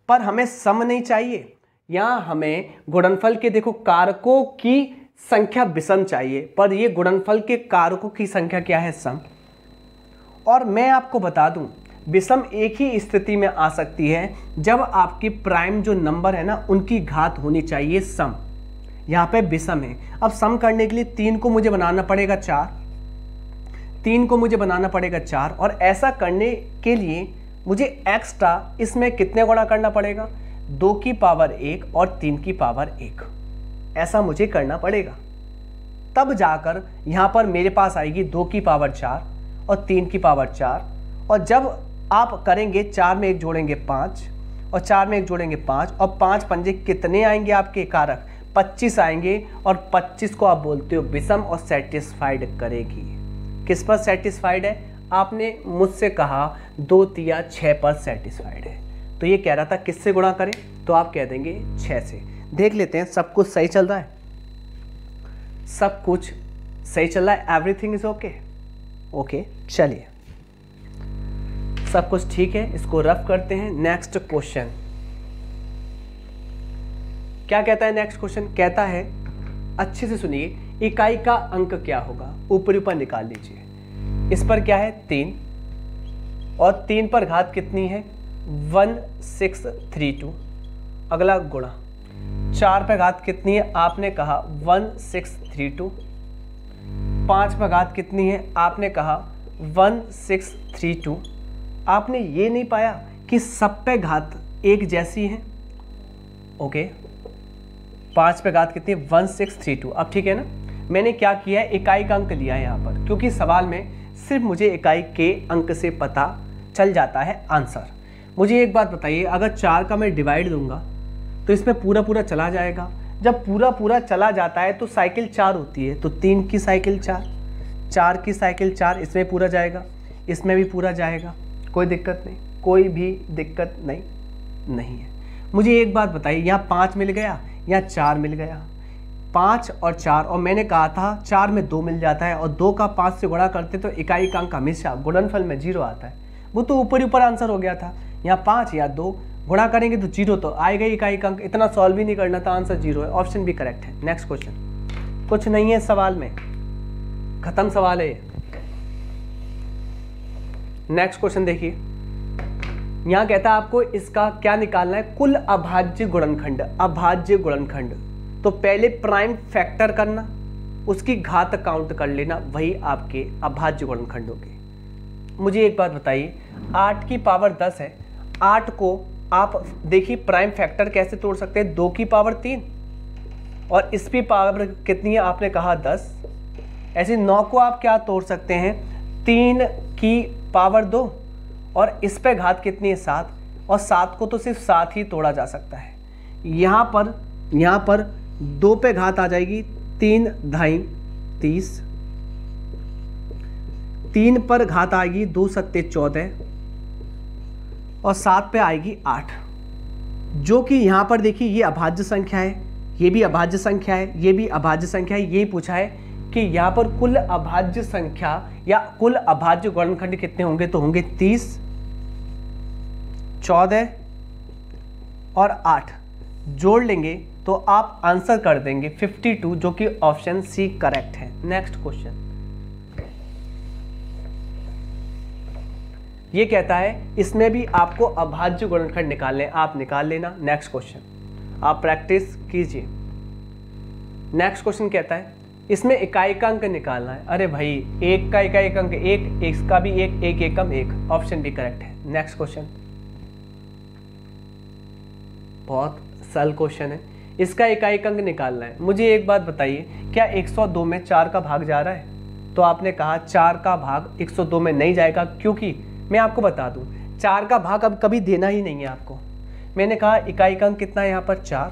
पर हमें सम नहीं चाहिए, यहाँ हमें गुणनफल के देखो कारकों की संख्या विषम चाहिए, पर ये गुणनफल के कारकों की संख्या क्या है, सम। और मैं आपको बता दूं, विषम एक ही स्थिति में आ सकती है जब आपकी प्राइम जो नंबर है ना उनकी घात होनी चाहिए सम, यहाँ पे विषम है। अब सम करने के लिए 3 को मुझे बनाना पड़ेगा 4, 3 को मुझे बनाना पड़ेगा 4, और ऐसा करने के लिए मुझे एक्स्ट्रा इसमें कितने गुणा करना पड़ेगा, 2 की पावर 1 और 3 की पावर 1, ऐसा मुझे करना पड़ेगा। तब जाकर यहाँ पर मेरे पास आएगी 2 की पावर 4 और 3 की पावर 4, और जब आप करेंगे 4 में 1 जोड़ेंगे 5 और 4 में 1 जोड़ेंगे 5, और 5 पंजे कितने आएंगे आपके कारक, 25 आएंगे, और 25 को आप बोलते हो विषम और सेटिस्फाइड करेगी। किस पर सेटिस्फाइड है, आपने मुझसे कहा 2 तिया 6 पर सेटिस्फाइड है, तो ये कह रहा था किससे गुणा करें, तो आप कह देंगे 6 से। देख लेते हैं सब कुछ सही चल रहा है, सब कुछ सही चल रहा है, एवरीथिंग इज ओके। ओके चलिए, सब कुछ ठीक है, इसको रफ करते हैं। नेक्स्ट क्वेश्चन क्या कहता है? नेक्स्ट क्वेश्चन कहता है, अच्छे से सुनिए, इकाई का अंक क्या होगा? ऊपर ऊपर निकाल लीजिए। इस पर क्या है? 3, और 3 पर घात कितनी है? 1632। अगला गुणा 4 पर घात कितनी है? आपने कहा 1632। 5 पर घात कितनी है? आपने कहा 1632। आपने ये नहीं पाया कि सब पे घात एक जैसी है। ओके, 5 पे घात कितनी है? 1632। अब ठीक है ना? मैंने क्या किया है? इकाई का अंक लिया है यहाँ पर, क्योंकि सवाल में सिर्फ मुझे इकाई के अंक से पता चल जाता है आंसर। मुझे एक बात बताइए, अगर 4 का मैं डिवाइड दूंगा तो इसमें पूरा पूरा चला जाएगा। जब पूरा पूरा चला जाता है तो साइकिल 4 होती है, तो 3 की साइकिल 4, 4 की साइकिल 4, इसमें पूरा जाएगा, इसमें भी पूरा जाएगा, कोई दिक्कत नहीं, कोई भी दिक्कत नहीं है। मुझे एक बात बताइए, यहाँ 5 मिल गया, यहाँ 4 मिल गया, 5 और 4, और मैंने कहा था 4 में 2 मिल जाता है, और 2 का 5 से गुणा करते तो इकाई का अंक हमेशा गुणनफल में 0 आता है। वो तो ऊपर ऊपर आंसर हो गया था। यहाँ 5 या 2 गुणा करेंगे तो 0 तो आएगा इकाई का अंक। इतना सॉल्व भी नहीं करना था, आंसर 0 है। ऑप्शन भी करेक्ट है। नेक्स्ट क्वेश्चन, कुछ नहीं है सवाल में, खत्म सवाल है ये। नेक्स्ट क्वेश्चन देखिए, यहां कहता है आपको इसका क्या निकालना है? कुल अभाज्य गुणनखंड। अभाज्य गुणनखंड तो पहले प्राइम फैक्टर करना, उसकी घात काउंट कर लेना, वही आपके अभाज्य गुणनखंड होंगे। मुझे एक बात बताइए, 8 की पावर 10 है, 8 को आप देखिए प्राइम फैक्टर कैसे तोड़ सकते हैं? 2 की पावर 3, और इसकी पावर कितनी है? आपने कहा 10। ऐसे 9 को आप क्या तोड़ सकते हैं? 3 की पावर 2, और इस पे घात कितनी है? 7, और 7 को तो सिर्फ 7 ही तोड़ा जा सकता है। यहाँ पर 2 पे घात आ जाएगी 3 ढाई 30, 3 पर घात आएगी 2 सत्ते 14, और 7 पे आएगी 8, जो कि यहाँ पर देखिए ये अभाज्य संख्या है, ये भी अभाज्य संख्या है, ये भी अभाज्य संख्या है। ये पूछा है कि यहाँ पर कुल अभाज्य संख्या या कुल अभाज्य गुणनखंड कितने होंगे? तो होंगे 30, 14 और 8, जोड़ लेंगे तो आप आंसर कर देंगे 52, जो कि ऑप्शन सी करेक्ट है। नेक्स्ट क्वेश्चन ये कहता है, इसमें भी आपको अभाज्य गुणनखंड निकालने, आप निकाल लेना। नेक्स्ट क्वेश्चन आप प्रैक्टिस कीजिए। नेक्स्ट क्वेश्चन कहता है, इसमें इकाई का अंक निकालना है। अरे भाई, 1 का इकाई का अंक 1, इसका भी 1, 1 एकम 1, ऑप्शन भी करेक्ट है। नेक्स्ट क्वेश्चन बहुत सरल क्वेश्चन है, इसका इकाई का अंक निकालना है। मुझे एक बात बताइए, क्या 102 में 4 का भाग जा रहा है? तो आपने कहा 4 का भाग 102 में नहीं जाएगा, क्योंकि मैं आपको बता दूं 4 का भाग अब कभी देना ही नहीं है आपको। मैंने कहा इकाई का अंक कितना है यहाँ पर? 4,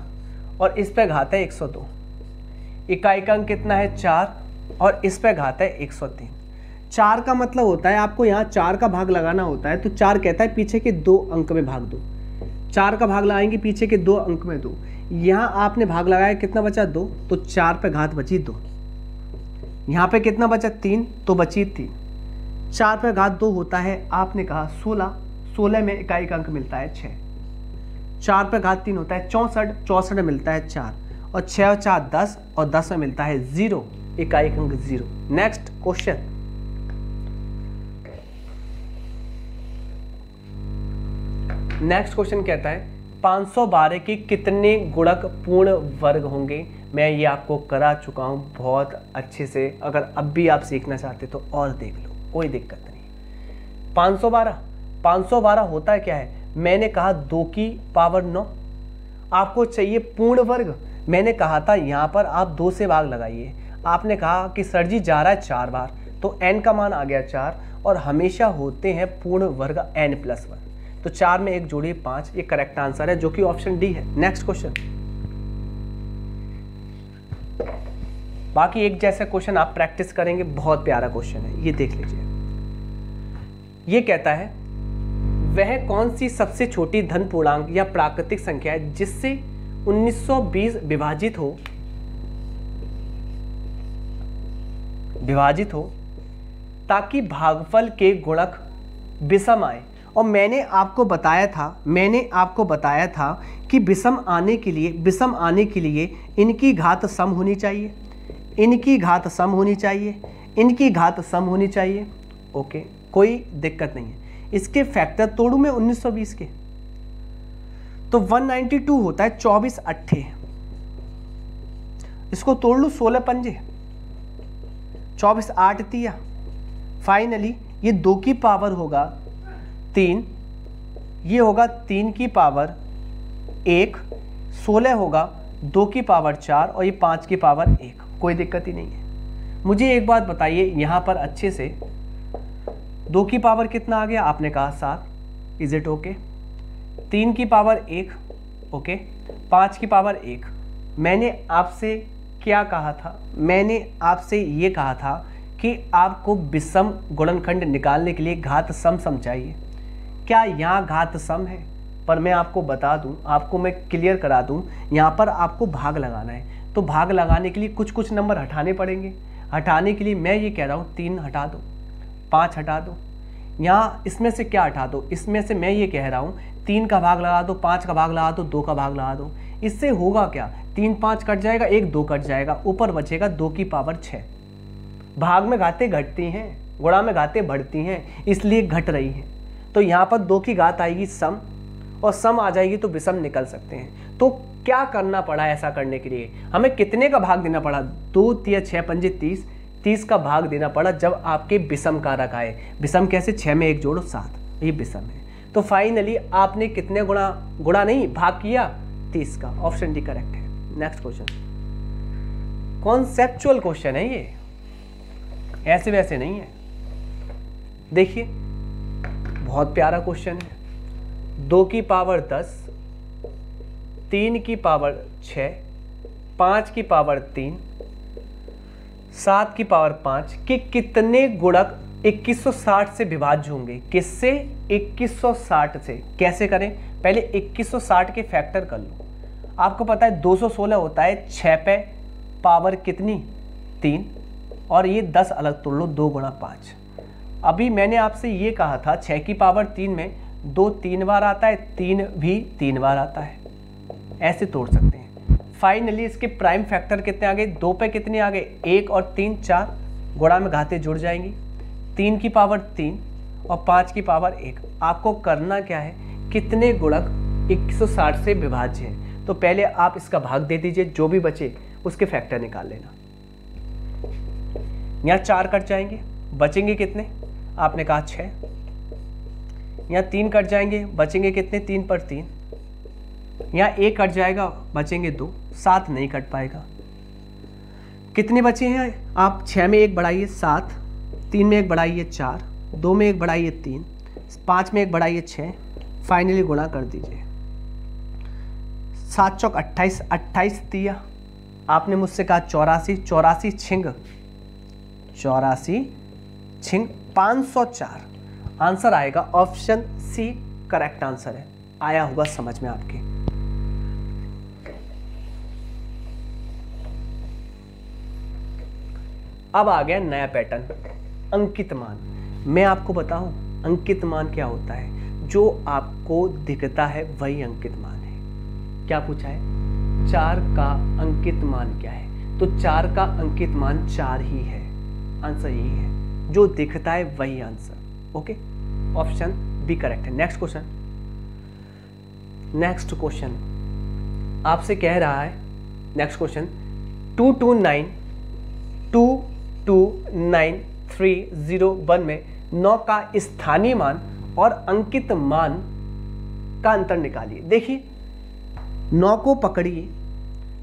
और इस पे घात है 102। इकाई का अंक कितना है? 4, और इस पे घात है 103। 4 का मतलब होता है आपको यहाँ 4 का भाग लगाना होता है, तो 4 कहता है पीछे के 2 अंक में भाग दो। 4 का भाग लगाएंगे पीछे के 2 अंक में 2, यहाँ आपने भाग लगाया, कितना बचा? 2, तो 4 पे घात बची 2। यहाँ पे कितना बचा? 3, तो बची 3। 4 पे घात 2 होता है, आपने कहा 16, 16 में इकाई का अंक मिलता है 6। 4 पे घात 3 होता है 64, 64 में मिलता है 4, और 6 और 4 10, और 10 में मिलता है 0, इकाई का अंक 0। नेक्स्ट क्वेश्चन, नेक्स्ट क्वेश्चन कहता है 512 के कितने गुणक पूर्ण वर्ग होंगे? मैं ये आपको करा चुका हूँ बहुत अच्छे से, अगर अब भी आप सीखना चाहते तो और देख लो, कोई दिक्कत नहीं। 512 होता क्या है? मैंने कहा 2 की पावर 9, आपको चाहिए पूर्ण वर्ग। मैंने कहा था यहाँ पर आप 2 से भाग लगाइए, आपने कहा कि सर जी जा रहा है 4 बार, तो n का मान आ गया 4, और हमेशा होते हैं पूर्ण वर्ग n+1, तो 4 में 1 जोड़िए 5, ये करेक्ट आंसर है, जो कि ऑप्शन डी है। नेक्स्ट क्वेश्चन, बाकी एक जैसा क्वेश्चन आप प्रैक्टिस करेंगे, बहुत प्यारा क्वेश्चन है, ये देख लीजिए। ये कहता है, वह कौन सी सबसे छोटी धन पूर्णांक या प्राकृतिक संख्या है जिससे 1920 विभाजित हो ताकि भागफल के गुणक विषम आए और मैंने आपको बताया था कि विषम आने के लिए इनकी घात सम होनी चाहिए, इनकी घात सम होनी चाहिए। ओके, कोई दिक्कत नहीं है। इसके फैक्टर तोड़ू मैं 1920 के, तो 192 होता है 24 अट्ठे, इसको तोड़ लूँ 16 पंजे, 24 8 तिया, फाइनली ये 2 की पावर होगा 3, ये होगा 3 की पावर 1, 16 होगा 2 की पावर 4 और ये 5 की पावर 1। कोई दिक्कत ही नहीं है। मुझे एक बात बताइए यहाँ पर अच्छे से, 2 की पावर कितना आ गया? आपने कहा 7, इज इट ओके? 3 की पावर 1, ओके, 5 की पावर 1। मैंने आपसे क्या कहा था? मैंने आपसे ये कहा था कि आपको विषम गुणनखंड निकालने के लिए घात सम चाहिए। क्या यहाँ घात सम है? पर मैं आपको बता दूं, आपको मैं क्लियर करा दूं, यहाँ पर आपको भाग लगाना है। तो भाग लगाने के लिए कुछ नंबर हटाने पड़ेंगे। हटाने के लिए मैं ये कह रहा हूँ 3 हटा दो, 5 हटा दो, यहाँ इसमें से क्या हटा दो? इसमें से मैं ये कह रहा हूँ 3 का भाग लगा दो, 5 का भाग लगा दो, 2 का भाग लगा दो। इससे होगा क्या? 3 5 कट जाएगा, 1 2 कट जाएगा, ऊपर बचेगा 2 की पावर 6। भाग में घातें घटती हैं, गुणा में घातें बढ़ती हैं, इसलिए घट रही हैं। तो यहाँ पर 2 की घात आएगी सम, और सम आ जाएगी तो विषम निकल सकते हैं। तो क्या करना पड़ा ऐसा करने के लिए? हमें कितने का भाग देना पड़ा? 2 3 6 पंजे 30, 30 का भाग देना पड़ा जब आपके विषम कारक आए। विषम कैसे? 6 में 1 जोड़ो 7, ये विषम है। तो फाइनली आपने कितने गुणा नहीं भाग किया? 30 का। ऑप्शन डी करेक्ट है। नेक्स्ट क्वेश्चन, कॉन्सेप्चुअल क्वेश्चन है ये, ऐसे वैसे नहीं है। देखिए बहुत प्यारा क्वेश्चन है। 2 की पावर 10, 3 की पावर 6, 5 की पावर 3, 7 की पावर 5 के कितने गुणक 2160 से विभाज्य होंगे? किससे? 2160 से। कैसे करें? पहले 2160 के फैक्टर कर लो। आपको पता है 216 होता है 6 पे पावर कितनी? 3, और ये 10 अलग तोड़ लो, 2 गुणा 5। अभी मैंने आपसे ये कहा था 6 की पावर 3 में 2 3 बार आता है, 3 भी 3 बार आता है, ऐसे तोड़ सकते हैं। फाइनली इसके प्राइम फैक्टर कितने आ गए? 2 पे कितने आ गए? 1 और 3 4, गुणा में घातें जुड़ जाएंगी। 3 की पावर 3 और 5 की पावर 1। आपको करना क्या है? कितने गुणक 160 से विभाज्य है? तो पहले आप इसका भाग दे दीजिए, जो भी बचे उसके फैक्टर निकाल लेना। यहाँ 4 कट जाएंगे, बचेंगे कितने? आपने कहा 6। यहाँ 3 कट जाएंगे, बचेंगे कितने? 3 पर 3। यहाँ 1 कट जाएगा, बचेंगे 2। 7 नहीं कट पाएगा। कितने बचे हैं? आप 6 में 1 बढ़ाइए 7, 3 में 1 बढ़ाइए 4, 2 में 1 बढ़ाइए 3, 5 में 1 बढ़ाइए 6। फाइनली गुणा कर दीजिए। 7 चौक 28, 28 दिया। आपने मुझसे कहा 84, 84 छिंग 504। आंसर आएगा ऑप्शन सी करेक्ट आंसर है। आया होगा समझ में आपके। अब आ गया नया पैटर्न, अंकित मान। मैं आपको बताऊं अंकित मान क्या होता है? जो आपको दिखता है वही अंकित मान है। क्या पूछा है? 4 का अंकित मान क्या है? तो 4 का अंकित मान 4 ही है। आंसर यही है, जो दिखता है वही answer. Okay, option B correct है। नेक्स्ट क्वेश्चन आपसे कह रहा है, नेक्स्ट क्वेश्चन 229,301 में 9 का स्थानीय मान और अंकित मान का अंतर निकालिए। देखिए 9 को पकड़िए,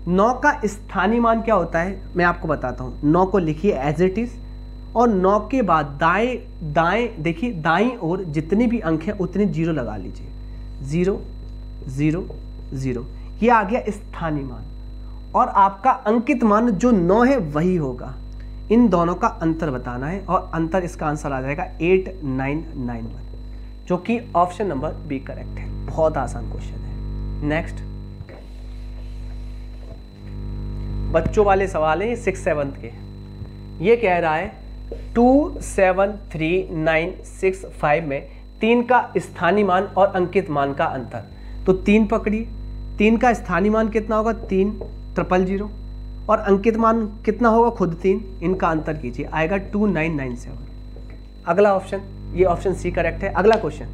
9 का स्थानीय मान क्या होता है मैं आपको बताता हूँ। 9 को लिखिए एज इट इज, और 9 के बाद दाएं देखिए, दाईं ओर जितने भी अंक हैं उतने 0 लगा लीजिए। 0 0 0, ये आ गया स्थानीय मान। और आपका अंकित मान जो 9 है वही होगा। इन दोनों का अंतर बताना है, और अंतर इसका आंसर आ जाएगा 8991, जो कि ऑप्शन नंबर बी करेक्ट है। बहुत आसान क्वेश्चन है। नेक्स्ट बच्चों वाले सवाल है 6th 7th के। ये कह रहा है 273,965 में 3 का स्थानीय मान और अंकित मान का अंतर। तो 3 पकड़िए, 3 का स्थानीय मान कितना होगा 3,000 और अंकित मान कितना होगा खुद 3, इनका अंतर कीजिए, आएगा 2997। अगला ऑप्शन, ये ऑप्शन सी करेक्ट है। अगला क्वेश्चन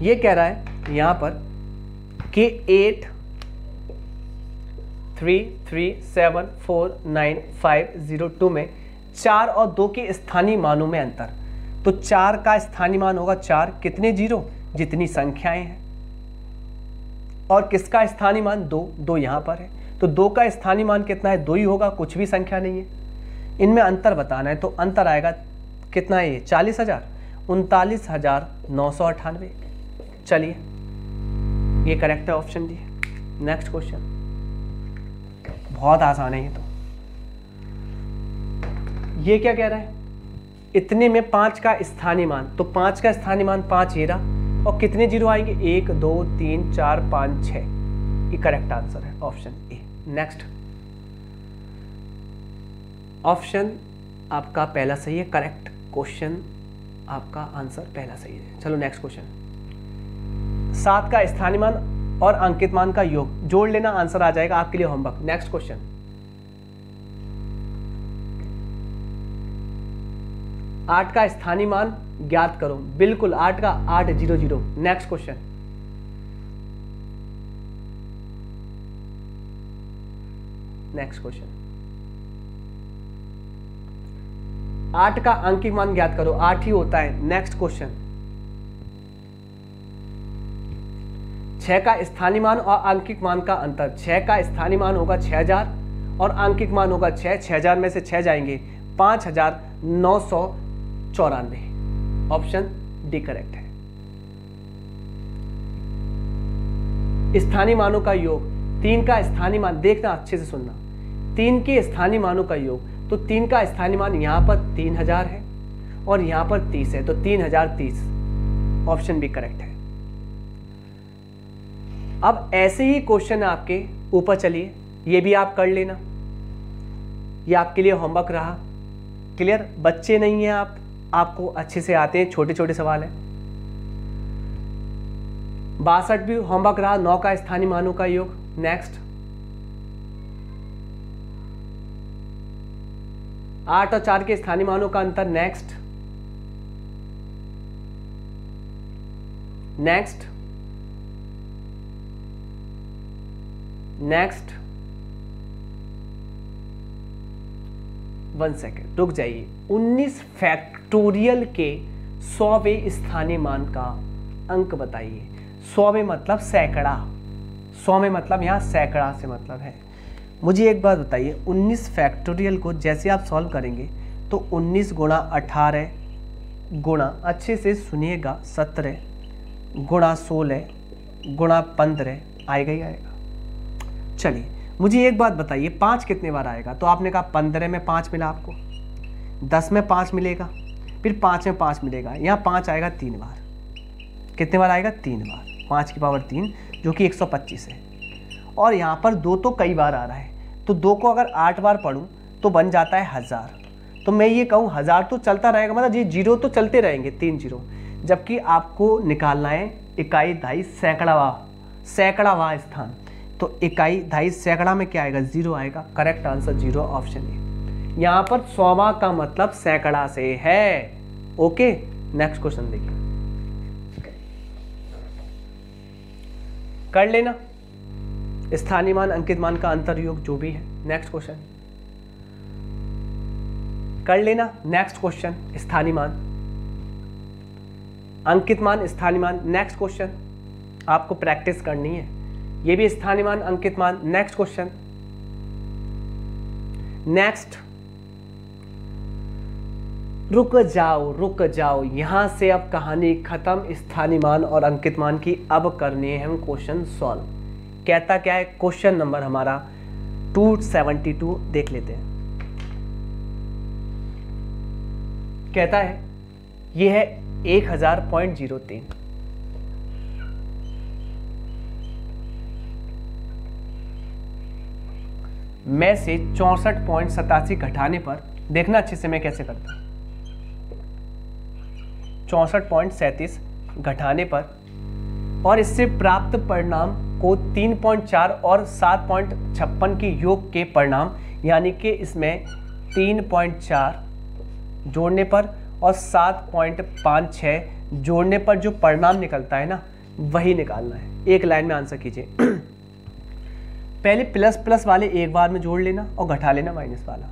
ये कह रहा है यहां पर कि 8,3,3,7,4,9,5,0,2 में 4 और 2 के स्थानीय मानों में अंतर। तो 4 का स्थानीय मान होगा 4, कितने जीरो, जितनी संख्याएं हैं, और किसका स्थानीय मान 2, 2 यहां पर है, तो 2 का स्थानीय मान कितना है 2 ही होगा, कुछ भी संख्या नहीं है। इनमें अंतर बताना है, तो अंतर आएगा कितना है, ये 40,000, 39,998। चलिए ये करेक्ट है ऑप्शन डी। नेक्स्ट क्वेश्चन, बहुत आसान है ये तो। ये क्या कह रहा है, इतने में 5 का स्थानीय मान, तो 5 का स्थानीय मान 5 ये रहा, और कितने जीरो आएंगे 1 2 3 4 5 6। ये करेक्ट आंसर है ऑप्शन ए। नेक्स्ट ऑप्शन आपका पहला सही है, करेक्ट क्वेश्चन आपका आंसर पहला सही है। चलो नेक्स्ट क्वेश्चन, 7 का स्थानीय मान और अंकित मान का योग जोड़ लेना, आंसर आ जाएगा आपके लिए होमवर्क। नेक्स्ट क्वेश्चन, 8 का स्थानीय मान ज्ञात करो, बिल्कुल 8 का 800। नेक्स्ट क्वेश्चन, नेक्स्ट क्वेश्चन, 8 का अंकित मान ज्ञात करो, 8 ही होता है। नेक्स्ट क्वेश्चन, 6 का स्थानीय मान और अंकित मान का अंतर। 6 का स्थानीय मान होगा 6000 और अंकित मान होगा 6, 6000 में से 6 जाएंगे 5,994। ऑप्शन डी करेक्ट है। स्थानीय मानों का योग, 3 का स्थानीय मान, देखना अच्छे से सुनना, 3 के स्थानीय मानों का योग, तो 3 का स्थानीय मान यहां पर 3000 है और यहां पर 30 है, तो 3030। ऑप्शन बी करेक्ट है। अब ऐसे ही क्वेश्चन आपके ऊपर, चलिए ये भी आप कर लेना, ये आपके लिए होमवर्क रहा। क्लियर, बच्चे नहीं हैं आप, आपको अच्छे से आते हैं, छोटे छोटे सवाल हैं। 62 भी होमवर्क रहा, 9 का स्थानीय मानों का योग। नेक्स्ट, 8 और 4 के स्थानीय मानों का अंतर। नेक्स्ट, नेक्स्ट, नेक्स्ट, 1 सेकेंड रुक जाइए। 19 फैक्टोरियल के 100वें स्थानीय मान का अंक बताइए। 100वें मतलब सैकड़ा, 100 में मतलब यहाँ सैकड़ा से मतलब है। मुझे एक बात बताइए, 19 फैक्टोरियल को जैसे आप सॉल्व करेंगे तो 19 गुणा 18 गुणा, अच्छे से सुनिएगा, 17 गुणा 16 गुणा 15 आएगा ही आएगा। चलिए मुझे एक बात बताइए, 5 कितने बार आएगा? तो आपने कहा 15 में 5 मिला आपको, 10 में 5 मिलेगा, फिर 5 में 5 मिलेगा, यहाँ 5 आएगा 3 बार। कितने बार आएगा? 3 बार। 5 की पावर 3 जो कि 125 है। और यहाँ पर 2 तो कई बार आ रहा है, तो 2 को अगर 8 बार पढ़ूँ तो बन जाता है 1000। तो मैं ये कहूँ 1000 तो चलता रहेगा, मतलब ये जीरो तो चलते रहेंगे, 3 जीरो। जबकि आपको निकालना है इकाई, दहाई, सैकड़ावां स्थान। तो इकाई, दहाई, सैकड़ा में क्या आएगा? 0 आएगा। Correct answer 0, option A. यहाँ पर 100वां का मतलब सैकड़ा से है। ओके, नेक्स्ट क्वेश्चन देखिए, कर लेना स्थानीय मान अंकित मान का अंतर योग जो भी है। नेक्स्ट क्वेश्चन कर लेना। नेक्स्ट क्वेश्चन, स्थानीय मान अंकित मान स्थानीय मान। नेक्स्ट क्वेश्चन आपको प्रैक्टिस करनी है, ये भी स्थानीय मान अंकित मान। नेक्स्ट क्वेश्चन, नेक्स्ट, रुक जाओ, यहां से अब कहानी खत्म स्थानीय मान और अंकित मान की। अब करने हैं हम क्वेश्चन सॉल्व। कहता क्या है क्वेश्चन नंबर हमारा 272, देख लेते हैं। कहता है ये है 1000.03, में से 64.87 घटाने पर, देखना अच्छे से मैं कैसे करता हूं। 64.37 घटाने पर और इससे प्राप्त परिणाम को 3.4 और 7.56 के योग के परिणाम यानी कि इसमें 3.4 जोड़ने पर और 7.56 जोड़ने पर जो परिणाम निकलता है ना वही निकालना है। एक लाइन में आंसर कीजिए। पहले प्लस प्लस वाले एक बार में जोड़ लेना और घटा लेना माइनस वाला।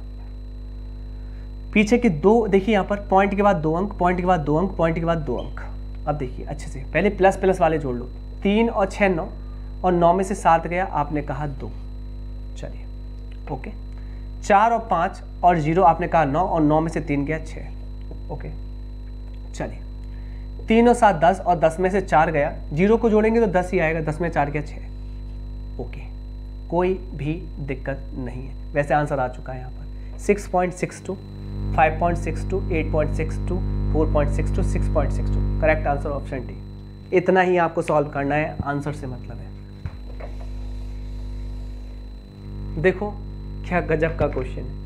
पीछे के दो देखिए, यहाँ पर पॉइंट के बाद 2 अंक, पॉइंट के बाद 2 अंक, पॉइंट के बाद 2 अंक। अब देखिए अच्छे से, पहले प्लस प्लस वाले जोड़ लो। 3 और 6 9, और 9 में से 7 गया, आपने कहा 2। चलिए ओके। 4 और 5 और 0 आपने कहा 9, और 9 में से 3 गया 6। ओके चलिए 3 और 7 10, और 10 में से 4 गया, 0 को जोड़ेंगे तो 10 ही आएगा, 10 में 4 गया 6। ओके कोई भी दिक्कत नहीं है। वैसे आंसर आ चुका है यहाँ पर 6.62, 5.62, 8.62, 4.62, 6.62। Correct answer option D. इतना ही आपको सॉल्व करना है, आंसर से मतलब है। देखो क्या गजब का क्वेश्चन है।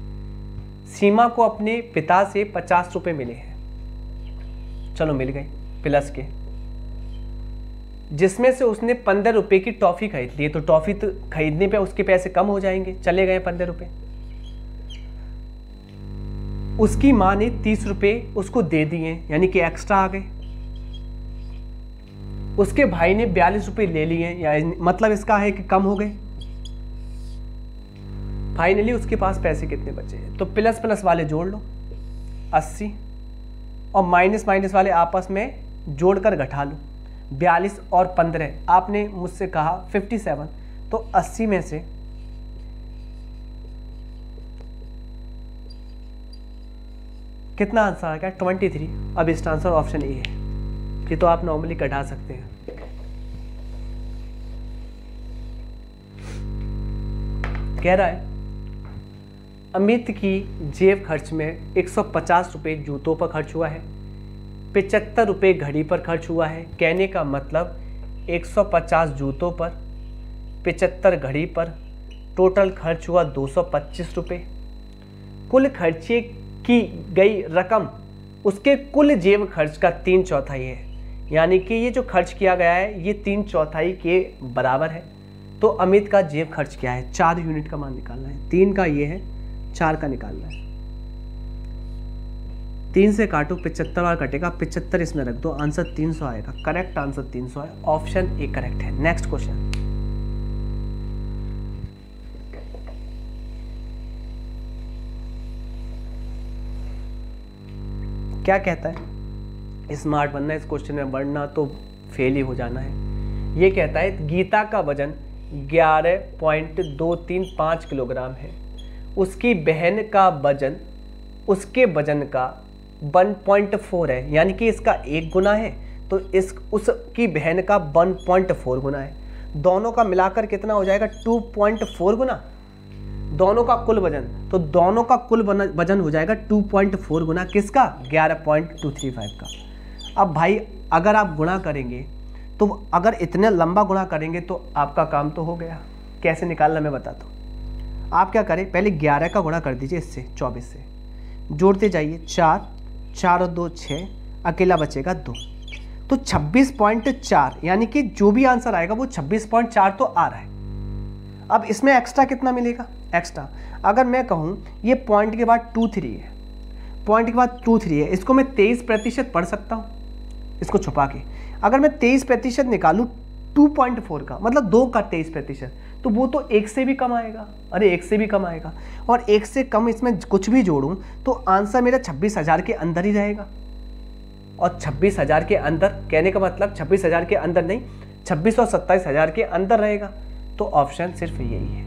सीमा को अपने पिता से 50 रुपए मिले हैं, चलो मिल गए प्लस के, जिसमें से उसने 15 रुपए की टॉफी खरीद ली। तो टॉफी तो खरीदने पे उसके पैसे कम हो जाएंगे, चले गए 15 रुपए। उसकी माँ ने 30 रुपए उसको दे दिए, यानी कि एक्स्ट्रा आ गए। उसके भाई ने 42 रुपए ले लिए, या मतलब इसका है कि कम हो गए। फाइनली उसके पास पैसे कितने बचे हैं? तो प्लस प्लस वाले जोड़ लो 80, और माइनस माइनस वाले आपस में जोड़कर घटा लो। 42 और 15, आपने मुझसे कहा 57, तो 80 में से कितना आंसर आ गया? 23। अब इसका आंसर ऑप्शन ए है। ये तो आप नॉर्मली कटा सकते हैं। कह रहा है अमित की जेब खर्च में 150 रुपये जूतों पर खर्च हुआ है, 75 रुपये घड़ी पर खर्च हुआ है। कहने का मतलब 150 जूतों पर, 75 घड़ी पर, टोटल खर्च हुआ 225 रुपये। कुल खर्चे की गई रकम उसके कुल जेब खर्च का 3/4 है, यानी कि ये जो खर्च किया गया है ये 3/4 के बराबर है। तो अमित का जेब खर्च क्या है? 4 यूनिट का मान निकालना है। 3 का ये है, 4 का निकालना है। 3 से काटो, 75 बार कटेगा, 75 इसमें रख दो, आंसर 300 आएगा। करेक्ट आंसर 300 है, ऑप्शन ए करेक्ट है। नेक्स्ट क्वेश्चन, क्या कहता है? स्मार्ट बनना है, इस क्वेश्चन में वरना तो फेल ही हो जाना है। ये कहता है गीता का वजन 11.235 किलोग्राम है, उसकी बहन का वजन उसके वजन का 1.4 है, यानी कि इसका 1 गुना है, तो उसकी बहन का 1.4 गुना है। दोनों का मिलाकर कितना हो जाएगा? 2.4 गुना। दोनों का कुल वजन, तो दोनों का कुल वजन हो जाएगा 2.4 गुना किसका? 11.235 का। अब भाई अगर आप गुणा करेंगे तो अगर इतने लंबा गुणा करेंगे तो आपका काम तो हो गया। कैसे निकालना मैं बताता हूँ। आप क्या करें, पहले 11 का गुणा कर दीजिए इससे, 24 से, जोड़ते जाइए। 4 और 2 6, अकेला बचेगा 2, तो 26.4, यानी कि जो भी आंसर आएगा वो 26.4 तो आ रहा है। अब इसमें एक्स्ट्रा कितना मिलेगा? एक्स्ट्रा अगर मैं कहूँ ये पॉइंट के बाद 23 है, पॉइंट के बाद 23 है, इसको मैं 23% पढ़ सकता हूँ इसको छुपा के। अगर मैं 23% निकालूँ 2.4 का, मतलब 2 का 23%, तो वो तो 1 से भी कम आएगा। अरे 1 से भी कम आएगा, और 1 से कम इसमें कुछ भी जोड़ूं तो आंसर मेरा 26,000 के अंदर ही रहेगा। और 26,000 के अंदर कहने का मतलब 26,000 के अंदर नहीं, 26 और 27,000 के अंदर रहेगा। तो ऑप्शन सिर्फ यही है,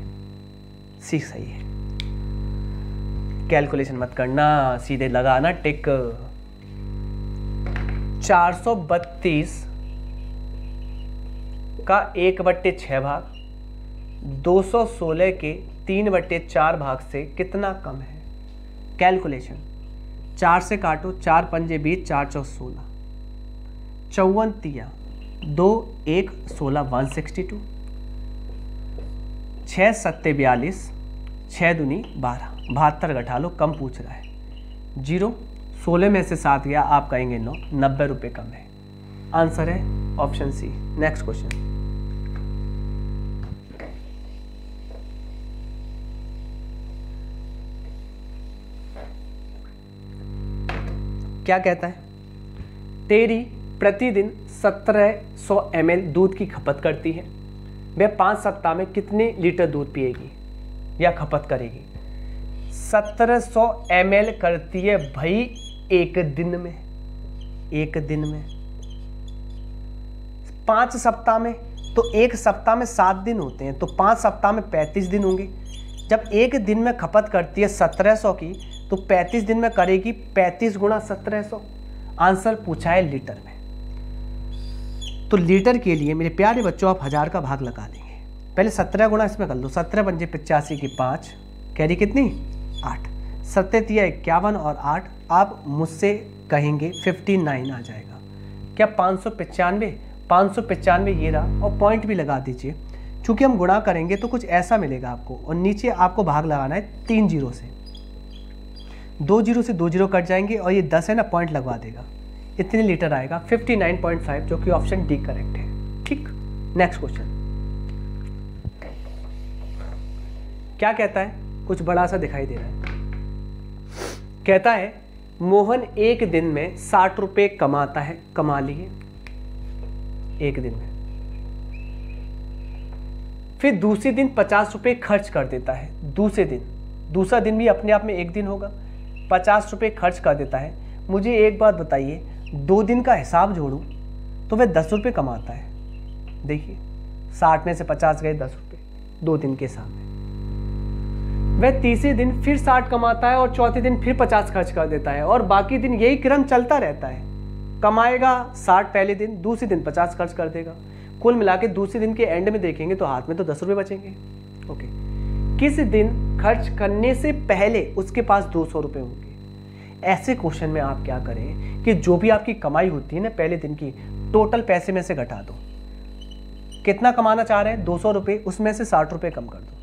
सी सही है। कैलकुलेशन मत करना, सीधे लगाना टिक। 432 का 1/6 भाग 216 के 3/4 भाग से कितना कम है? कैलकुलेशन, 4 से काटो, 4 पंजे 20, 4 चौ 16, 54 तिया 2 1 16, 162, 6 सत्ते 42, 6 दूनी 12, 72 घटा लो, कम पूछ रहा है। 0 16 में से 7 गया, आप कहेंगे 9, 90 रुपये कम है। आंसर है ऑप्शन सी। नेक्स्ट क्वेश्चन, क्या कहता है? तेरी प्रतिदिन 1700 ml दूध की खपत करती है, वह 5 सप्ताह में कितने लीटर दूध पिएगी या खपत करेगी? 1700 ml करती है भाई एक दिन में, एक दिन में। 5 सप्ताह में, तो एक सप्ताह में 7 दिन होते हैं, तो 5 सप्ताह में 35 दिन होंगे। जब एक दिन में खपत करती है 1700 की, तो 35 दिन में करेगी 35 गुणा 1700। आंसर पूछा है लीटर में, तो लीटर के लिए मेरे प्यारे बच्चों आप 1000 का भाग लगा देंगे। पहले 17 गुणा इसमें कर लो, 17 पंजे 85 की 5, कैरी कितनी 8, 7 या 51 और 8, आप मुझसे कहेंगे 59 आ जाएगा क्या? 595 ये रहा, और पॉइंट भी लगा दीजिए। चूंकि हम गुणा करेंगे तो कुछ ऐसा मिलेगा आपको, और नीचे आपको भाग लगाना है 3 जीरो से, 2 जीरो से 2 जीरो कट जाएंगे, और ये 10 है ना, पॉइंट लगवा देगा, इतने लीटर आएगा 59.5, जो कि ऑप्शन डी करेक्ट है। ठीक, नेक्स्ट क्वेश्चन क्या कहता है? कुछ बड़ा सा दिखाई दे रहा है। कहता है मोहन एक दिन में 60 रुपये कमाता है, कमा लिए एक दिन में, फिर दूसरे दिन 50 रुपये खर्च कर देता है। दूसरा दिन भी अपने आप में एक दिन होगा, 50 रुपये खर्च कर देता है। मुझे एक बात बताइए, 2 दिन का हिसाब जोड़ूं तो वह 10 रुपये कमाता है। देखिए 60 में से 50 गए 10 रुपये 2 दिन के हिसाब में। वह तीसरे दिन फिर 60 कमाता है और चौथे दिन फिर 50 खर्च कर देता है, और बाकी दिन यही क्रम चलता रहता है। कमाएगा 60 पहले दिन, दूसरे दिन 50 खर्च कर देगा। कुल मिला के दूसरे दिन के एंड में देखेंगे तो हाथ में तो 10 रुपये बचेंगे। ओके, किस दिन खर्च करने से पहले उसके पास 200 रुपये होंगे? ऐसे क्वेश्चन में आप क्या करें कि जो भी आपकी कमाई होती है ना पहले दिन की, टोटल पैसे में से घटा दो। कितना कमाना चाह रहे हैं? 200 रुपये, उसमें से 60 रुपये कम कर दो।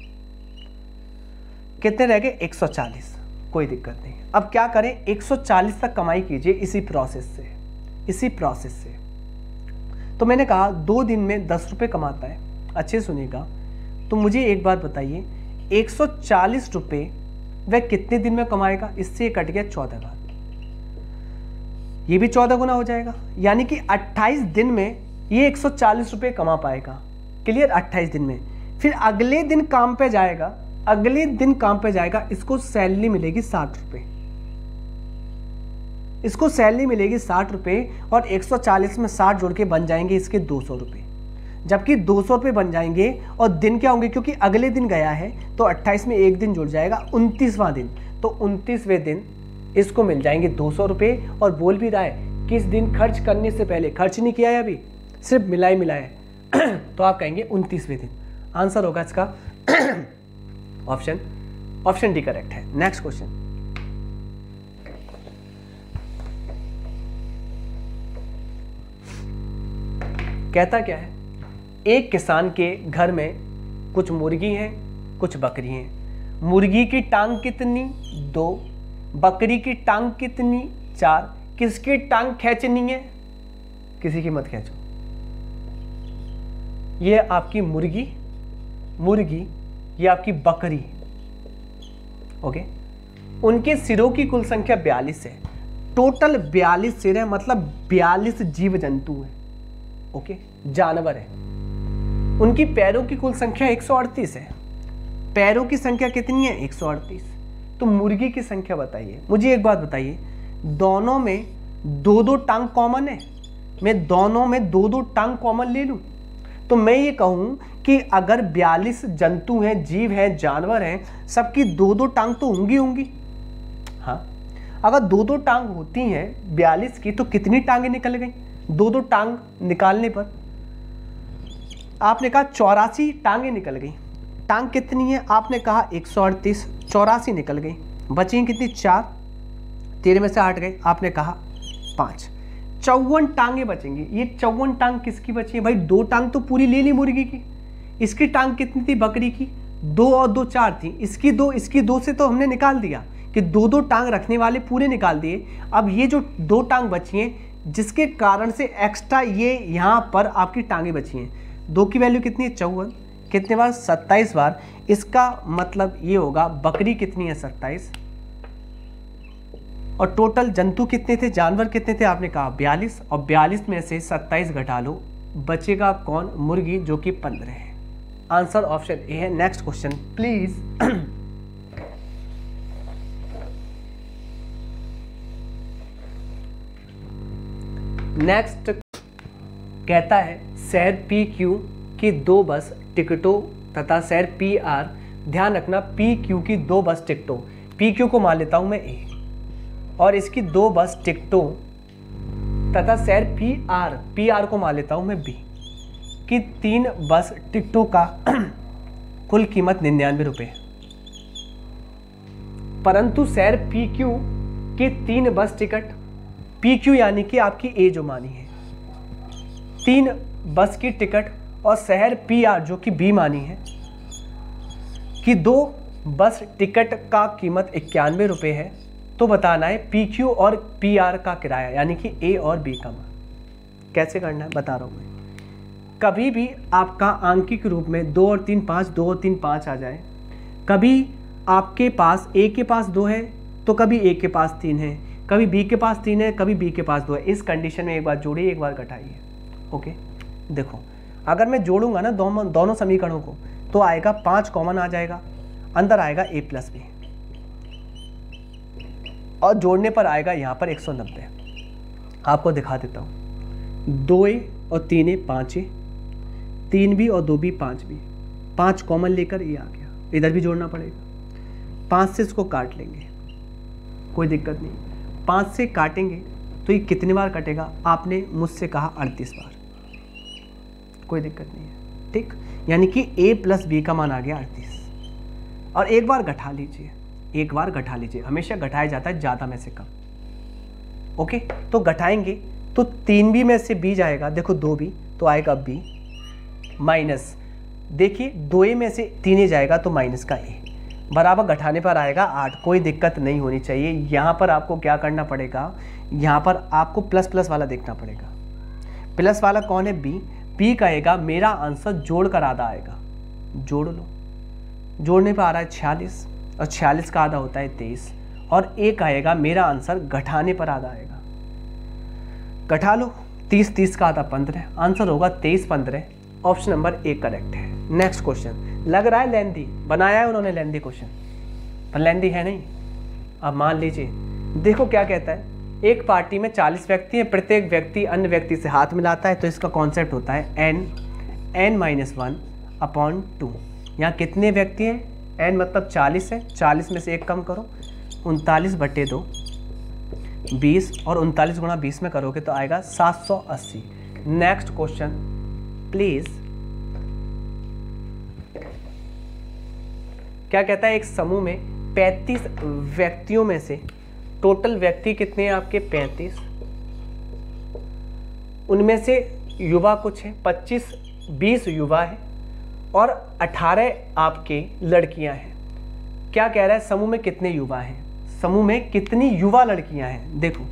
कितने रह गए? 140। कोई दिक्कत नहीं। अब क्या करें? 140 तक कमाई कीजिए इसी प्रोसेस से। तो मैंने कहा 2 दिन में 10 रुपये कमाता है। अच्छे सुनिएगा, तो मुझे एक बात बताइए, 140 रुपये वह कितने दिन में कमाएगा? इससे कट गया 14 का, ये भी 14 गुना हो जाएगा, यानी कि 28 दिन में ये 140 रुपये कमा पाएगा। क्लियर? 28 दिन में। फिर अगले दिन काम पे जाएगा, इसको सैलरी मिलेगी 60 रुपये, इसको सैलरी मिलेगी 60 रुपये, और 140 में 60 जोड़ के बन जाएंगे इसके 200 रुपये। जबकि 200 रुपये बन जाएंगे, और दिन क्या होंगे? क्योंकि अगले दिन गया है तो 28 में एक दिन जुड़ जाएगा, 29वां दिन। तो 29वें दिन इसको मिल जाएंगे 200 रुपये, और बोल भी रहा है किस दिन खर्च करने से पहले, खर्च नहीं किया है अभी, सिर्फ मिलाए तो आप कहेंगे 29वें दिन। आंसर होगा इसका ऑप्शन डी करेक्ट है। नेक्स्ट क्वेश्चन, कहता क्या है? एक किसान के घर में कुछ मुर्गी हैं, कुछ बकरी हैं। मुर्गी की टांग कितनी? 2, बकरी की टांग कितनी? 4। किसकी टांग खींचनी है? किसी की मत खींचो। ये आपकी मुर्गी, ये आपकी बकरी। ओके, उनके सिरों की कुल संख्या 42 है। टोटल 42 सिर है, मतलब 42 जीव जंतु है। ओके, जानवर है। उनकी पैरों की कुल संख्या 138 है। पैरों की संख्या कितनी है? 138। तो मुर्गी की संख्या बताइए। मुझे एक बात बताइए, दोनों में 2-2 टांग कॉमन है? मैं दोनों में 2-2 टांग कॉमन ले लूं तो मैं ये कहूं कि अगर 42 जंतु हैं, जीव हैं, जानवर हैं, सबकी 2-2 टांग तो होंगी। हाँ, अगर 2-2 टांग होती हैं 42 की, तो कितनी टांगें निकल गई? 2-2 टांग निकालने पर आपने कहा 84 टांगें निकल गई। टांग कितनी है? आपने कहा 138, 84 निकल गई। बची कितनी? 4। 13 में से 8 गए, आपने कहा 5। 54 टांगें बचेंगी। ये 54 टांग किसकी बची है? भाई 2 टांग तो पूरी ले ली मुर्गी की। इसकी टांग कितनी थी बकरी की? 2 और 2 4 थी। इसकी 2 से तो हमने निकाल दिया कि दो दो टांग रखने वाले पूरे निकाल दिए। अब ये जो दो टांग बची हैं जिसके कारण से एक्स्ट्रा ये यहाँ पर आपकी टांगे बची हैं, 2 की वैल्यू कितनी है 54, कितने बार 27 बार। इसका मतलब ये होगा बकरी कितनी है 27, और टोटल जंतु कितने थे, जानवर कितने थे आपने कहा 42, और 42 में से 27 घटा लो, बचेगा कौन, मुर्गी, जो कि 15 है। आंसर ऑप्शन ए है। Next question please. नेक्स्ट कहता है शहर PQ की 2 बस टिकटों तथा शहर PR, ध्यान रखना PQ की 2 बस टिकटों, PQ को मान लेता हूं मैं A, और इसकी 2 बस टिकटों तथा शहर PR को मान लेता हूं मैं B की 3 बस टिकटों का कुल कीमत 99 रुपये, परंतु शहर PQ की 3 बस टिकट, PQ यानी कि आपकी A जो मानी है, 3 बस की टिकट, और शहर PR जो कि B मानी है कि 2 बस टिकट का कीमत 91 रुपये है। तो बताना है PQ और PR का किराया, यानी कि A और B का मान। कैसे करना है बता रहा हूँ मैं। कभी भी आपका आंकिक रूप में 2 और 3 5, 2 और 3 5 आ जाए, कभी आपके पास A के पास 2 है तो कभी A के पास 3 है, कभी B के पास 3 है, कभी B के पास 2 है। इस कंडीशन में एक बार जोड़िए, एक बार घटाइए। ओके, देखो अगर मैं जोड़ूंगा ना दोनों समीकरणों को तो आएगा 5 कॉमन आ जाएगा, अंदर आएगा A + B, और जोड़ने पर आएगा यहाँ पर 190। आपको दिखा देता हूँ, 2A और 3A 5A, 3B और 2B 5B, 5 कॉमन लेकर ये आ गया, इधर भी जोड़ना पड़ेगा। 5 से इसको काट लेंगे, कोई दिक्कत नहीं। 5 से काटेंगे तो ये कितने बार कटेगा, आपने मुझसे कहा 38 बार, कोई दिक्कत नहीं है, ठीक। यानी कि A + B का मान आ गया 38। और एक बार घटा लीजिए, एक बार घटा लीजिए, हमेशा घटाया जाता है ज़्यादा में से कम। ओके, तो घटाएंगे तो 3B में से B जाएगा, देखो 2B तो आएगा B, माइनस देखिए 2A में से 3A जाएगा तो माइनस का A, बराबर घटाने पर आएगा 8। कोई दिक्कत नहीं होनी चाहिए। यहाँ पर आपको क्या करना पड़ेगा, यहाँ पर आपको प्लस प्लस वाला देखना पड़ेगा। प्लस वाला कौन है, B कहेगा मेरा आंसर जोड़ कर आधा आएगा, जोड़ लो। जोड़ने पर आ रहा है 46, और 46 का आधा होता है 23, और A कहेगा मेरा आंसर घटाने पर आधा आएगा, घटा लो। 30 का आधा 15, आंसर होगा 23 15। ऑप्शन नंबर A करेक्ट है। नेक्स्ट क्वेश्चन लग रहा है लेंदी, बनाया है उन्होंने लेंदी क्वेश्चन, पर लेंदी है नहीं। अब मान लीजिए, देखो क्या कहता है, एक पार्टी में 40 व्यक्ति हैं, प्रत्येक व्यक्ति अन्य व्यक्ति से हाथ मिलाता है, तो इसका कॉन्सेप्ट होता है n-1/2। यहाँ कितने व्यक्ति हैं, n मतलब 40 है, 40 में से 1 कम करो, 39/2 20, और 39 × 20 में करोगे तो आएगा 780। Next question please. क्या कहता है, एक समूह में 35 व्यक्तियों में से टोटल व्यक्ति कितने हैं आपके 35, उनमें से युवा कुछ है, 20 युवा है और 18 आपके लड़कियां हैं। क्या कह रहा है, समूह में कितने युवा हैं, समूह में कितनी युवा लड़कियां हैं। देखो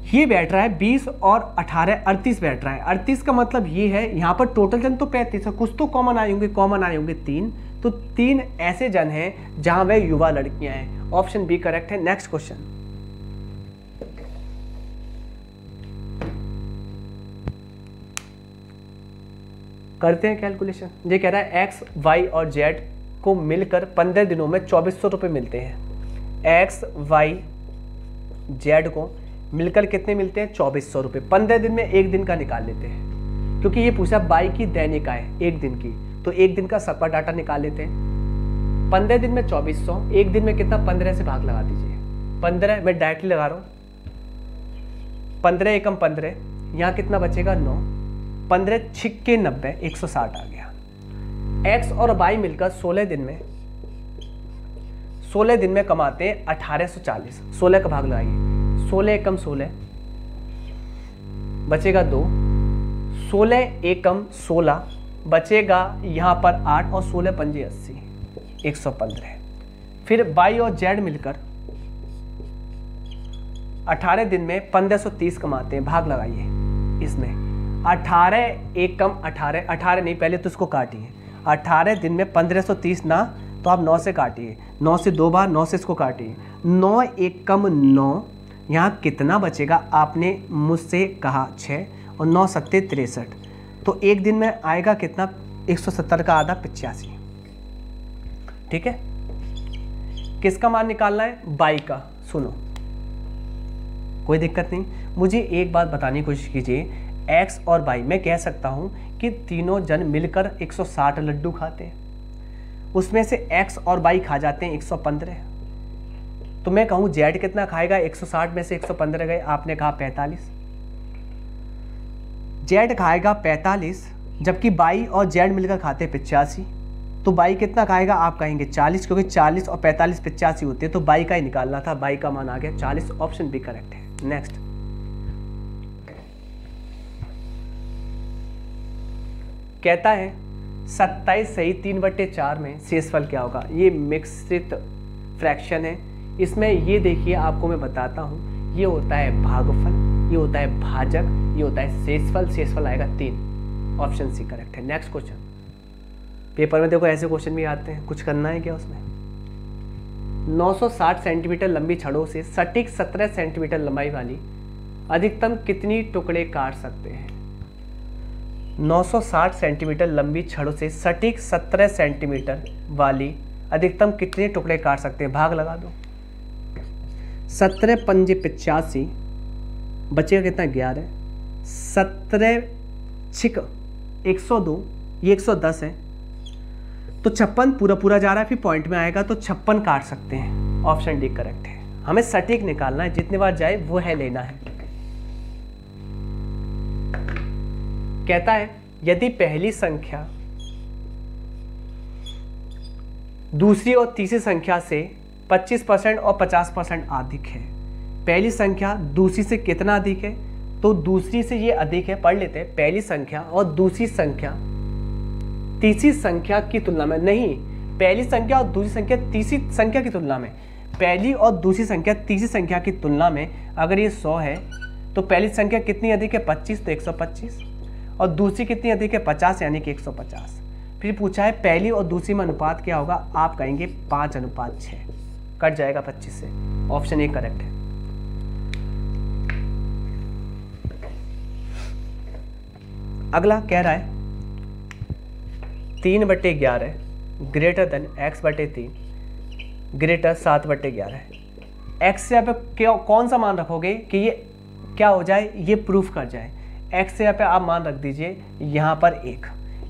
ये बैठ रहा है 20 और 18 38 बैठ रहा है। 38 का मतलब ये है, यहाँ पर टोटल जन तो 35 है, कुछ तो कॉमन आए होंगे 3, तो 3 ऐसे जन हैं जहां वह युवा लड़कियां हैं। ऑप्शन बी करेक्ट है। नेक्स्ट क्वेश्चन, करते हैं कैलकुलेशन। ये कह रहा है एक्स वाई और जेड को मिलकर 15 दिनों में 2400 रुपये मिलते हैं। एक्स वाई जेड को मिलकर कितने मिलते हैं 2400 रुपये। 15 दिन में एक दिन का निकाल लेते हैं, क्योंकि ये पूछा बाई की दैनिक आय एक दिन की, तो एक दिन का सबका डाटा निकाल लेते हैं। 15 दिन में 2400, एक दिन में कितना, 15 से भाग लगा दीजिए। 15 मैं डायरेक्टली लगा रहा हूँ, 15 एकम 15, यहाँ कितना बचेगा 9, 15 छिक्के 90, 160 आ गया। एक्स और वाई मिलकर 16 दिन में कमाते हैं 1840। 16 का भाग लगाइए, 16 एकम 16 बचेगा 2, 16 एकम 16 बचेगा यहाँ पर 8, और 16 पंजे 80, 115। फिर वाई और जेड मिलकर 18 दिन में 1530 कमाते हैं, भाग लगाइए इसमें। 18 एक कम 18 नहीं, पहले तो इसको काटिए। 18 दिन में 1530 ना, तो आप 9 से काटिए, 9 से 2 बार, 9 से इसको काटिए, 9 एक कम 9, यहाँ कितना बचेगा? आपने मुझसे कहा 6 और 9 सत्ते 63, तो एक दिन में आएगा कितना? 170 का आधा 85। ठीक है, किसका मान निकालना है? बाई का। सुनो, कोई दिक्कत नहीं, मुझे एक बात बताने की कोशिश कीजिए। एक्स और बाई, मैं कह सकता हूं कि तीनों जन मिलकर 160 लड्डू खाते हैं, उसमें से एक्स और बाई खा जाते हैं 115, तो मैं कहूं जेड कितना खाएगा? 160 में से 115 गए, आपने कहा 45, जेड खाएगा 45, जबकि बाई और जेड मिलकर खाते हैं 85, तो बाई कितना खाएगा? आप कहेंगे 40, क्योंकि 40 और 45 85 होते हैं, तो बाई का ही निकालना था, बाई का मान आ गया 40, ऑप्शन बी करेक्ट है। नेक्स्ट, कहता है 27 सही 3/4 में शेषफल क्या होगा? ये मिश्रित फ्रैक्शन है, इसमें ये देखिए आपको मैं बताता हूं, ये होता है भागफल, ये होता है भाजक, ये होता है शेषफल, शेषफल आएगा 3, ऑप्शन सी करेक्ट है। नेक्स्ट क्वेश्चन, पेपर में देखो ऐसे क्वेश्चन भी आते हैं, कुछ करना है क्या उसमें? 960 सेंटीमीटर लंबी छड़ों से सटीक 17 सेंटीमीटर लंबाई वाली अधिकतम कितनी टुकड़े काट सकते हैं? 960 सेंटीमीटर लंबी छड़ों से सटीक 17 सेंटीमीटर वाली अधिकतम कितने टुकड़े काट सकते हैं? भाग लगा दो, 17 पंजे 85, बचेगा कितना? 11, 17 छिक 102, ये 110 है, तो 56 पूरा पूरा जा रहा है, फिर पॉइंट में आएगा तो 56 काट सकते हैं, ऑप्शन डी करेक्ट है। हमें सटीक निकालना है, जितने बार जाए वो है लेना है। कहता है यदि पहली संख्या दूसरी और तीसरी संख्या से 25% और 50% अधिक है, पहली संख्या दूसरी से कितना अधिक है? तो दूसरी से ये अधिक है, पढ़ लेते हैं, पहली संख्या और दूसरी संख्या तीसरी संख्या की तुलना में, नहीं, पहली संख्या और दूसरी संख्या तीसरी संख्या की तुलना में, पहली और दूसरी संख्या तीसरी संख्या की तुलना में अगर ये 100 है तो पहली संख्या कितनी अधिक है? 25, तो 125, और दूसरी कितनी अधिक है? 50, यानी कि 150। फिर पूछा है पहली और दूसरी में अनुपात क्या होगा? आप कहेंगे 5:6, कट जाएगा 25 से, ऑप्शन ए करेक्ट है। अगला कह रहा है 3/11 ग्रेटर देन x/3 ग्रेटर 7/11 है। x से यहाँ पे कौन सा मान रखोगे कि ये क्या हो जाए, ये प्रूफ कर जाए? x से यहाँ पे आप मान रख दीजिए यहाँ पर 1,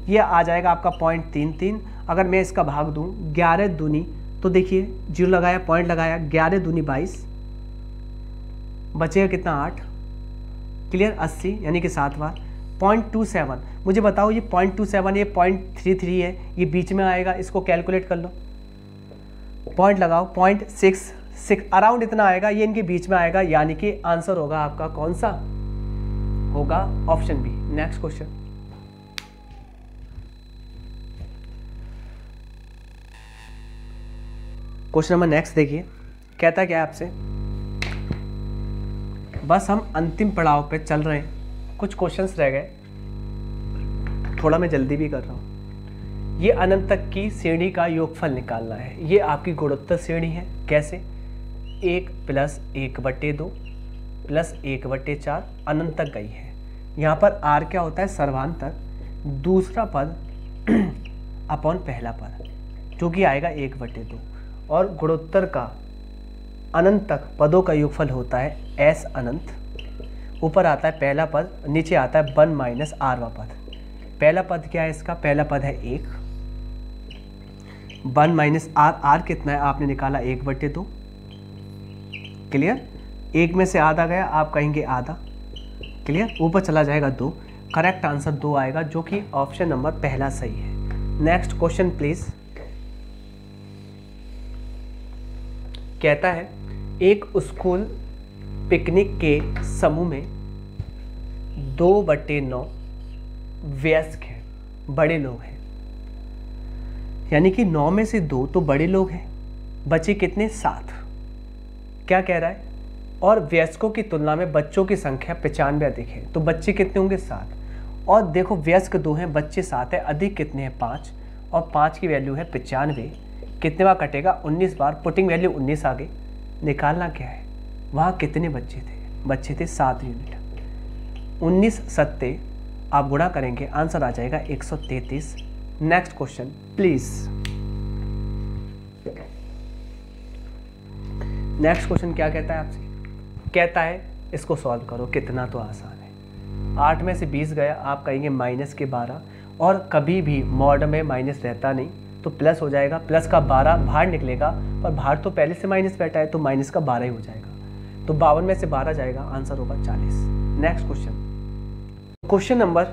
ये आ जाएगा आपका 0.33। अगर मैं इसका भाग दूँ 11 दूनी, तो देखिए 0 लगाया, पॉइंट लगाया, 11 दूनी 22, बचेगा कितना? 8, क्लियर, 80, यानी कि 7 बार। 0.27, मुझे बताओ ये 0.27, ये 0.33 है, ये बीच में आएगा, इसको कैलकुलेट कर लो, पॉइंट लगाओ, 0.66 अराउंड इतना आएगा, ये इनके बीच में आएगा, यानी कि आंसर होगा आपका कौन सा? होगा option B. Next question, question number next देखिए, कहता क्या है आपसे, बस हम अंतिम पड़ाव पे चल रहे हैं, कुछ क्वेश्चंस रह गए, थोड़ा मैं जल्दी भी कर रहा हूँ। ये अनंत तक की श्रेणी का योगफल निकालना है, ये आपकी गुणोत्तर श्रेणी है। कैसे? 1 + 1/2 + 1/4 अनंत तक गई है। यहाँ पर r क्या होता है? सर्वांतक, दूसरा पद अपॉन पहला पद, जो कि आएगा 1/2, और गुणोत्तर का अनंत तक पदों का योगफल होता है s अनंत। ऊपर आता है पहला पद, नीचे आता है 1 - r पद। पहला पद क्या है इसका? पहला पद है 1, 1 - r, r कितना है? आपने निकाला 1/2, क्लियर। 1 में से आधा गया, आप कहेंगे आधा, क्लियर, ऊपर चला जाएगा 2, करेक्ट आंसर 2 आएगा, जो कि ऑप्शन नंबर पहला सही है। Next question please. कहता है एक स्कूल पिकनिक के समूह में 2/9 वयस्क हैं, बड़े लोग हैं, यानी कि 9 में से 2 तो बड़े लोग हैं, बचे कितने 7। क्या कह रहा है, और वयस्कों की तुलना में बच्चों की संख्या 95 अधिक है, तो बच्चे कितने होंगे 7। और देखो वयस्क 2 हैं, बच्चे 7 है, अधिक कितने हैं 5, और 5 की वैल्यू है 95। कितने बार कटेगा 19 बार, पुटिंग वैल्यू 19 आ गई। निकालना क्या है, वहाँ कितने बच्चे थे, बच्चे थे 7 यूनिट। 19 सत्ते आप गुणा करेंगे, आंसर आ जाएगा 133। Next question please. Next question क्या कहता है आपसे, कहता है इसको सॉल्व करो, कितना तो आसान है। 8 में से 20 गया, आप कहेंगे माइनस के 12, और कभी भी मॉड में माइनस रहता नहीं, तो प्लस हो जाएगा। प्लस का 12 बाहर निकलेगा, पर बाहर तो पहले से माइनस बैठा है, तो माइनस का 12 ही हो जाएगा। तो 52 में से 12 जाएगा, आंसर होगा 40। नेक्स्ट क्वेश्चन, क्वेश्चन नंबर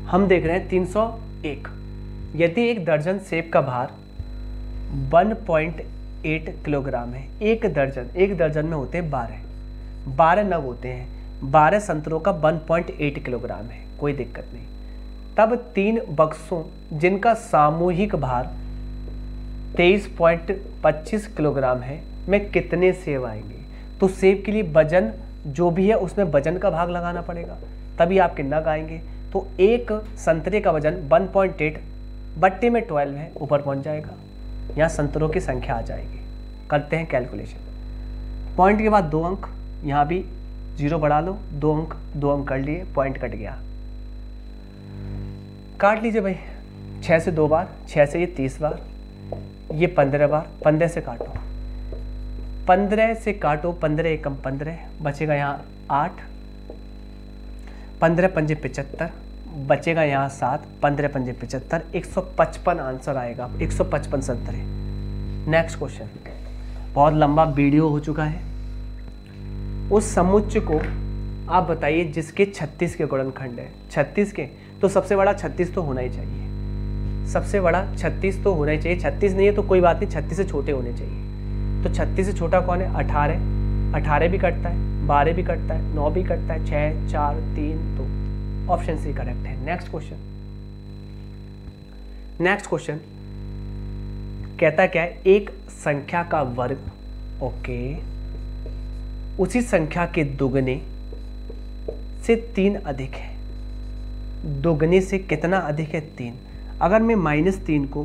हम देख रहे हैं 301। यदि एक दर्जन सेब का भार 1.8 किलोग्राम है, एक दर्जन में होते हैं 12 नग होते हैं, 12 संतरों का 1.8 किलोग्राम है, कोई दिक्कत नहीं। तब 3 बक्सों जिनका सामूहिक भार 23.25 किलोग्राम है में कितने सेब आएंगे। तो सेब के लिए वजन जो भी है उसमें वजन का भाग लगाना पड़ेगा, तभी आपके नग आएंगे। तो एक संतरे का वजन 1.8 बट्टे में 12 है, ऊपर पहुंच जाएगा, यहाँ संतरों की संख्या आ जाएगी। करते हैं कैलकुलेशन। पॉइंट के बाद 2 अंक, यहाँ भी 0 बढ़ा लो, 2 अंक कर लिए, पॉइंट कट गया। काट लीजिए भाई, 6 से 2 बार, 6 से ये 30 बार, ये 15 बार, 15 से काटो, 15 से काटो, 15 एकम 15, बचेगा यहाँ 8, 15 पंजे 75, बचेगा यहाँ 7, 15 पंजे 75, 155 आंसर आएगा, 155 संतरे। नेक्स्ट क्वेश्चन, बहुत लंबा वीडियो हो चुका है। उस समुच्चय को आप बताइए जिसके 36 के गुणनखंड है। 36 के, तो सबसे बड़ा 36 तो होना ही चाहिए, सबसे बड़ा 36 तो होना ही चाहिए। 36 नहीं है तो कोई बात नहीं, 36 से छोटे होने चाहिए। तो 36 से छोटा कौन है, 18, 18 भी कटता है, 12 भी कटता है, 9 भी कटता है, 6, 4, 3, तो ऑप्शन सी करेक्ट है। नेक्स्ट क्वेश्चन कहता क्या है, एक संख्या का वर्ग, ओके, उसी संख्या के दुगने से 3 अधिक है। दुगने से कितना अधिक है, 3। अगर मैं -3 को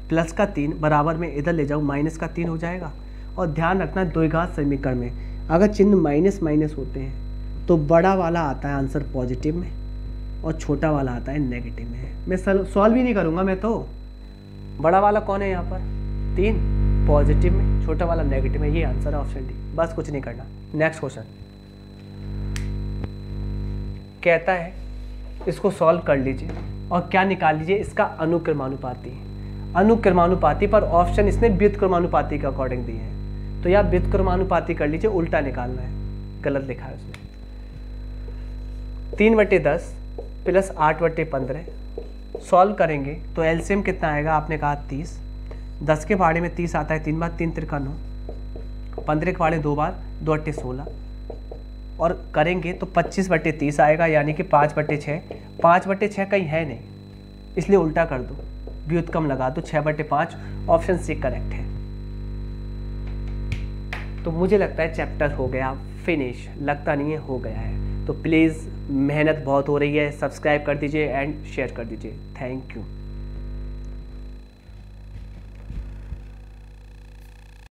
प्लस का 3 बराबर में इधर ले जाऊँ, माइनस का 3 हो जाएगा। और ध्यान रखना द्विघात समीकरण में अगर चिन्ह माइनस माइनस होते हैं तो बड़ा वाला आता है आंसर पॉजिटिव में और छोटा वाला आता है नेगेटिव में। मैं सॉल्व ही नहीं करूँगा, मैं तो बड़ा वाला कौन है यहाँ पर 3 पॉजिटिव में, छोटा वाला नेगेटिव में, ये आंसर है ऑप्शन डी, बस कुछ नहीं करना। नेक्स्ट क्वेश्चन कहता है इसको सॉल्व कर लीजिए और क्या निकाल लीजिए, इसका अनुक्रमानुपाती। अनुक्रमानुपाती पर ऑप्शन इसने व्युत्क्रमानुपाती के अकॉर्डिंग दिए हैं, तो या व्युत्क्रमानुपाती कर लीजिए, उल्टा निकालना है, गलत लिखा है उसमें। 3/10 प्लस 8/15 सॉल्व करेंगे तो एलसीएम कितना आएगा, आपने कहा 30। 10 के भाड़े में 30 आता है, 3 बार 3 त्रिका 9, 15 के भाड़े 2 बार 2 अट्टे 16, और करेंगे तो 25/30 आएगा, यानी कि 5/6। 5/6 कहीं है नहीं, इसलिए उल्टा कर दो, व्युत्क्रम लगा दो, 6/5, ऑप्शन सी करेक्ट है। तो मुझे लगता है चैप्टर हो गया फिनिश, लगता नहीं है हो गया है। तो प्लीज़, मेहनत बहुत हो रही है, सब्सक्राइब कर दीजिए एंड शेयर कर दीजिए। Thank you.